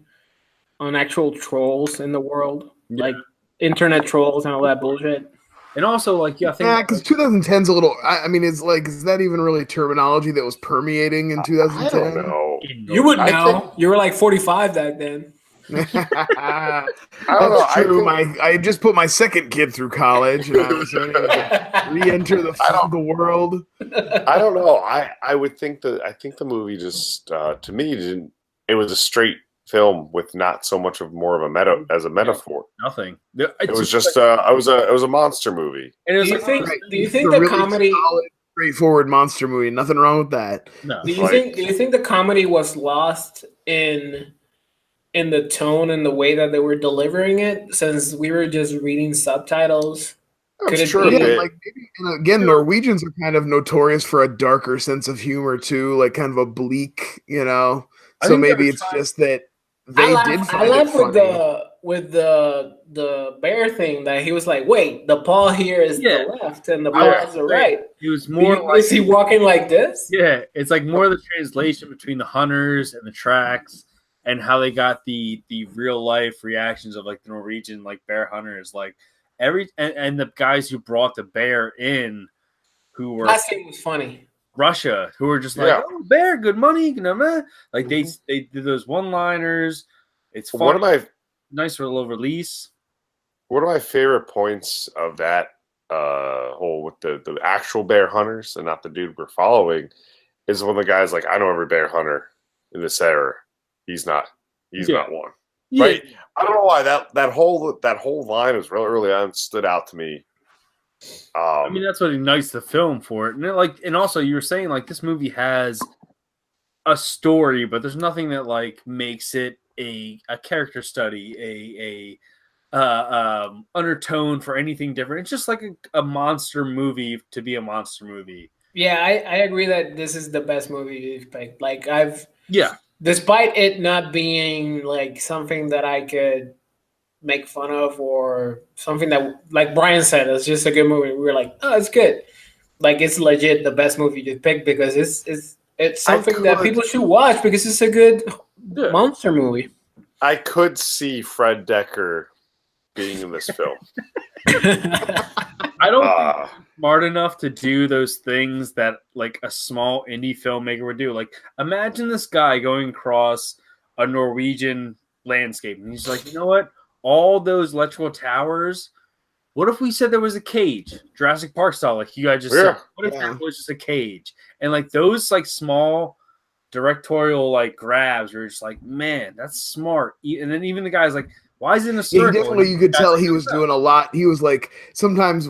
on actual trolls in the world, like internet trolls and all that bullshit? And also, like, I think because 2010's a little. I mean, it's like, is that even really terminology that was permeating in 2010? I don't know. You would know. You were like 45 back then. I don't know. True. I just put my second kid through college, and I was ready to re-enter the world. I don't know. I would think that I think the movie just to me didn't. It was a straight film with not so much of more of a metaphor. Nothing. It was just it was a monster movie. And it was do you think the really comedy solid, straightforward monster movie? Nothing wrong with that. No. Do you think the comedy was lost in the tone and the way that they were delivering it, since we were just reading subtitles? Could it be? Yeah, like maybe, and again, Norwegians are kind of notorious for a darker sense of humor too, like kind of a bleak, So maybe it's just that they did find it funny. With the bear thing, that he was like, wait, the paw here is the left and the paw is the right. He was more is he walking like this? Yeah, it's like more the translation between the hunters and the tracks, and how they got the real life reactions of like the Norwegian like bear hunters, like and the guys who brought the bear in, who were that scene was funny. Russia, who were just like, oh, bear, good money, like they did those one-liners. It's fun. One of my nice little release. One of my favorite points of that whole with the actual bear hunters and not the dude we're following is when the guy's like, I know every bear hunter in this era. He's not one. Yeah. Right? I don't know why that whole line was really early on stood out to me. I mean, that's what ignites the film for it. And also you were saying like this movie has a story, but there's nothing that like makes it a character study, undertone for anything different. It's just like a monster movie to be a monster movie. Yeah, I agree that this is the best movie you've picked. Like Yeah, despite it not being like something that I could make fun of or something that, like Brian said, it's just a good movie. We were like, oh, it's good. Like it's legit the best movie you picked because it's something that people should watch because it's a good monster movie. I could see Fred Decker being in this film. I don't think he's smart enough to do those things that like a small indie filmmaker would do. Like imagine this guy going across a Norwegian landscape and he's like, you know what? All those electrical towers. What if we said there was a cage, Jurassic Park style, like you guys just said? What if there was just a cage? And like those like small directorial like grabs are just like, man, that's smart. And then even the guy's like, why is it in a circle? Yeah, definitely, you could tell he was doing a lot. He was like, sometimes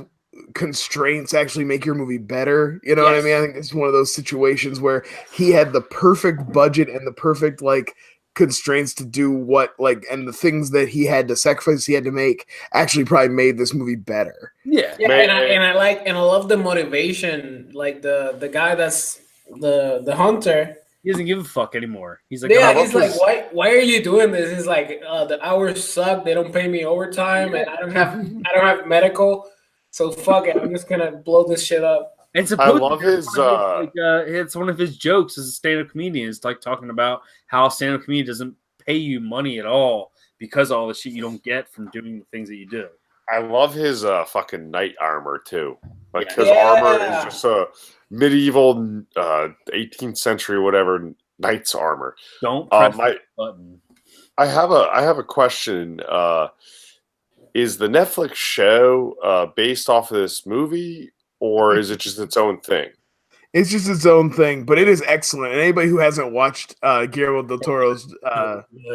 constraints actually make your movie better. You know what I mean? I think it's one of those situations where he had the perfect budget and the perfect like constraints to do what like, and the things that he had to sacrifice, he had to make, actually probably made this movie better. Yeah, and I love the motivation. Like the guy that's the hunter. He doesn't give a fuck anymore. He's like, he's like, why are you doing this? He's like, the hours suck. They don't pay me overtime, and I don't have medical. So fuck it. I'm just gonna blow this shit up. And I love his. It's one of his jokes as a stand-up comedian. It's like talking about how stand-up comedian doesn't pay you money at all because of all the shit you don't get from doing the things that you do. I love his fucking knight armor too. Like his armor is just a medieval 18th century whatever knight's armor. Don't press the button. I have a question. Is the Netflix show based off of this movie, or is it just its own thing? It's just its own thing, but it is excellent. And anybody who hasn't watched Guillermo del Toro's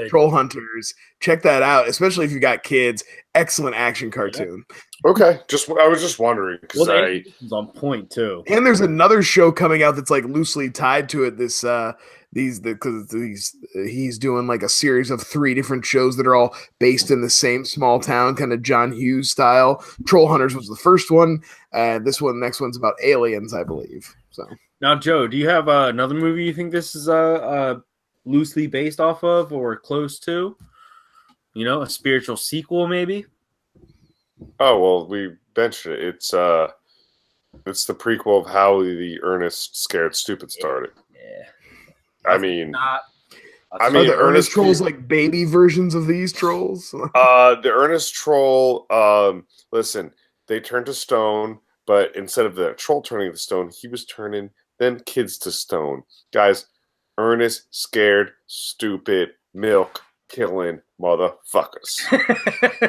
Troll Hunters, check that out, especially if you got kids. Excellent action cartoon. Okay, I was just wondering because it's on point too. And there's another show coming out that's like loosely tied to it. He's doing like a series of 3 different shows that are all based in the same small town, kind of John Hughes style. Troll Hunters was the first one. Next one's about aliens, I believe. So now, Joe, do you have another movie you think this is loosely based off of or close to? You know, a spiritual sequel, maybe. Oh well, we mentioned it. It's the prequel of how the Ernest Scared Stupid started. Yeah. I mean, are the Ernest trolls like baby versions of these trolls? The Ernest troll. Listen, they turned to stone, but instead of the troll turning to stone, he was turning them kids to stone. Guys, Ernest Scared Stupid Milk killing motherfuckers.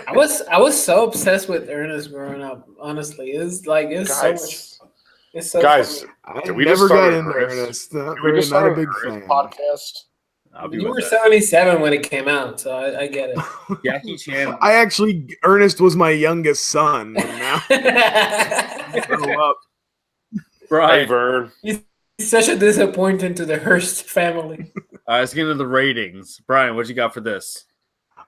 I was so obsessed with Ernest growing up. Honestly, it's so much. It's so guys, I never got into Ernest. Not a big fan. Podcast. You were 77 when it came out, so I get it. Jackie Chan. Ernest was my youngest son. And now grow up. Right. Hey, Vern. He's such a disappointment to the Hearst family. Let's get into the ratings. Brian, what you got for this?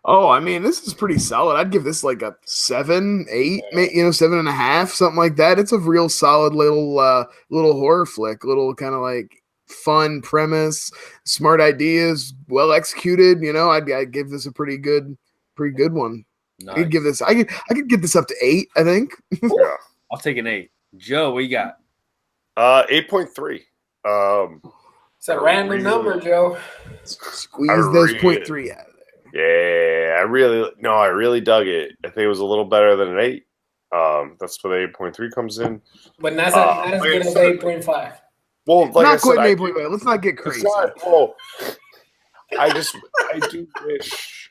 Oh, I mean, this is pretty solid. I'd give this like a 7, 8, 7.5, something like that. It's a real solid little horror flick, little kind of like fun premise, smart ideas, well executed. You know, I'd give this a pretty good one. Nice. I could get this up to 8, I think. Yeah. I'll take an 8. Joe, what you got? 8.3. It's a random number, Joe. Squeeze those 0.3 out of there. Yeah, I really dug it. I think it was a little better than an 8. That's where the 8.3 comes in. But not as good as 8.5. Well, like not quite 8.5. Let's not get crazy. I do wish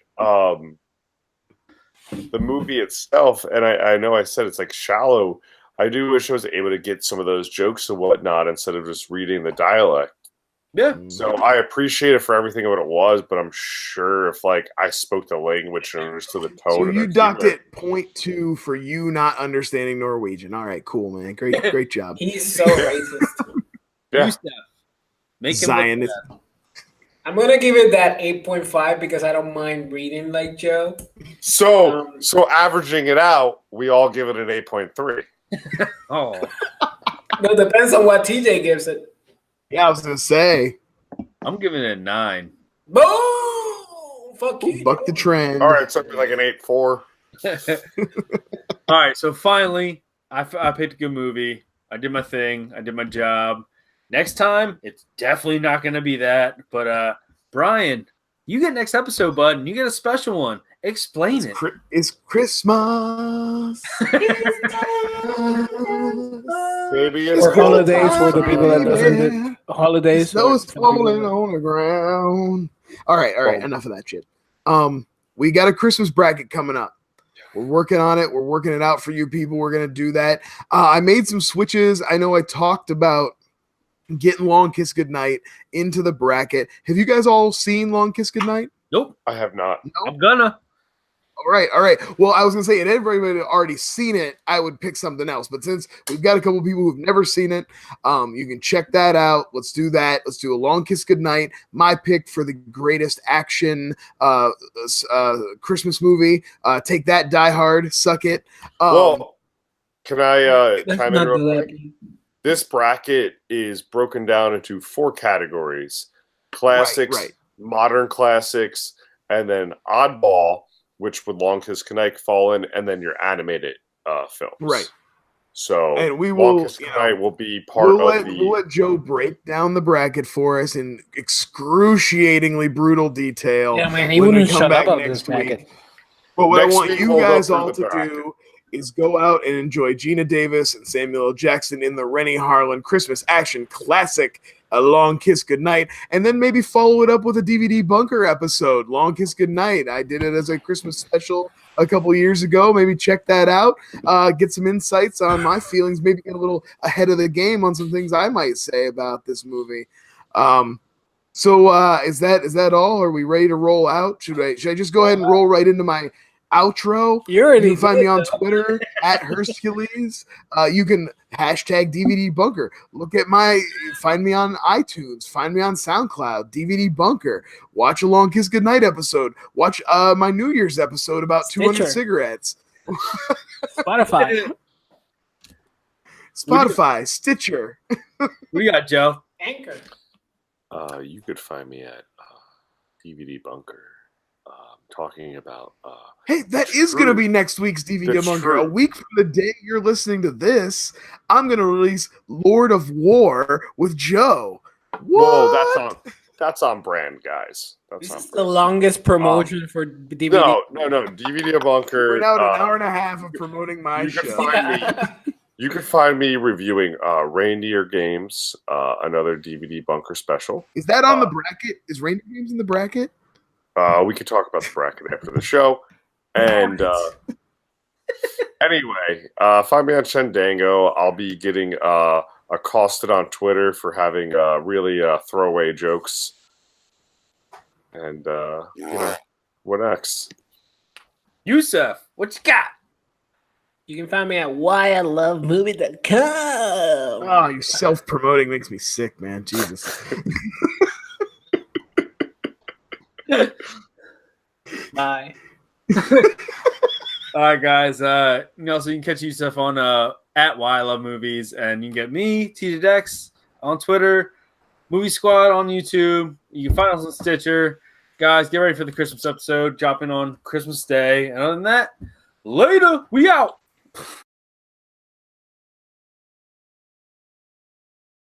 the movie itself, and I know I said it's like shallow. I do wish I was able to get some of those jokes and whatnot instead of just reading the dialect. Yeah. So I appreciate it for everything of what it was, but I'm sure if like I spoke the language and understood the tone. So you docked it 0.2 for you not understanding Norwegian. All right, cool, man. Great job. He's so racist. Yeah. Jusef. Make him Zionist. I'm gonna give it that 8.5 because I don't mind reading like Joe. So averaging it out, we all give it an 8.3. Oh, No, depends on what TJ gives it. Yeah, I was gonna say. I'm giving it a 9. Boom! Fuck you. Buck the trend. All right, something like an 8.4. All right, so finally, I picked a good movie. I did my thing. I did my job. Next time, it's definitely not going to be that. But Brian, you get next episode, bud, and you get a special one. Explain it. It's Christmas. Maybe Or holidays for the people that doesn't get holidays. Snow's falling on the ground. All right. Enough of that shit. We got a Christmas bracket coming up. We're working on it. We're working it out for you people. We're gonna do that. I made some switches. I know I talked about getting Long Kiss Goodnight into the bracket. Have you guys all seen Long Kiss Goodnight? Nope. I have not. No? I'm gonna. All right. Well, I was going to say, if everybody had already seen it, I would pick something else. But since we've got a couple people who've never seen it, you can check that out. Let's do that. Let's do A Long Kiss Goodnight. My pick for the greatest action Christmas movie. Take that, Die Hard. Suck it. Well, can I Let's chime in not real do quick? This bracket is broken down into 4 categories: classics, Right. modern classics, and then oddball, which would Long Kiss Goodnight fall in, and then your animated films. Right. So And we Long will, Kiss Goodnight will be part of the. We'll let Joe break down the bracket for us in excruciatingly brutal detail. Yeah, man, he when we wouldn't come shut back up about next this bracket. week. But what Next I want week you we'll go guys through all the to bracket. do is go out and enjoy Gina Davis and Samuel L. Jackson in the Rennie Harlan Christmas action classic, A Long Kiss Goodnight, and then maybe follow it up with a DVD bunker episode, Long Kiss Goodnight. I did it as a Christmas special a couple years ago. Maybe check that out. Get some insights on my feelings. Maybe get a little ahead of the game on some things I might say about this movie. So is that all? Are we ready to roll out? Should I just go ahead and roll right into my outro? You already You can find did, me on though. Twitter at Hercules. You can hashtag DVD Bunker. Find me on iTunes. Find me on SoundCloud. DVD Bunker. Watch A Long Kiss Goodnight episode. Watch my New Year's episode about 200 Stitcher. cigarettes. Spotify. Spotify, Stitcher. What do you got, Joe? Anchor. You could find me at DVD Bunker, talking about. Hey, that is going to be next week's DVD That's Bunker. true. A week from the day you're listening to this, I'm going to release Lord of War with Joe. Whoa, What? that's on brand, guys. That's This on is the brand. longest promotion for DVD. No, DVD Bunker. We're now at an hour and a half of promoting my you can show. find You can find me reviewing Reindeer Games, another DVD Bunker special. Is that on the bracket? Is Reindeer Games in the bracket? We could talk about the bracket after the show. And anyway, find me on Shendango. I'll be getting accosted on Twitter for having really throwaway jokes. And, what next? Jusef, what you got? You can find me at whyilovemovie.com. Oh, you self-promoting makes me sick, man. Jesus. Bye. All right, guys. So you can catch Jusef on at Why I Love Movies, and you can get me, TJ Dex, on Twitter, Movie Squad on YouTube. You can find us on Stitcher. Guys, get ready for the Christmas episode, dropping on Christmas Day. And other than that, later. We out.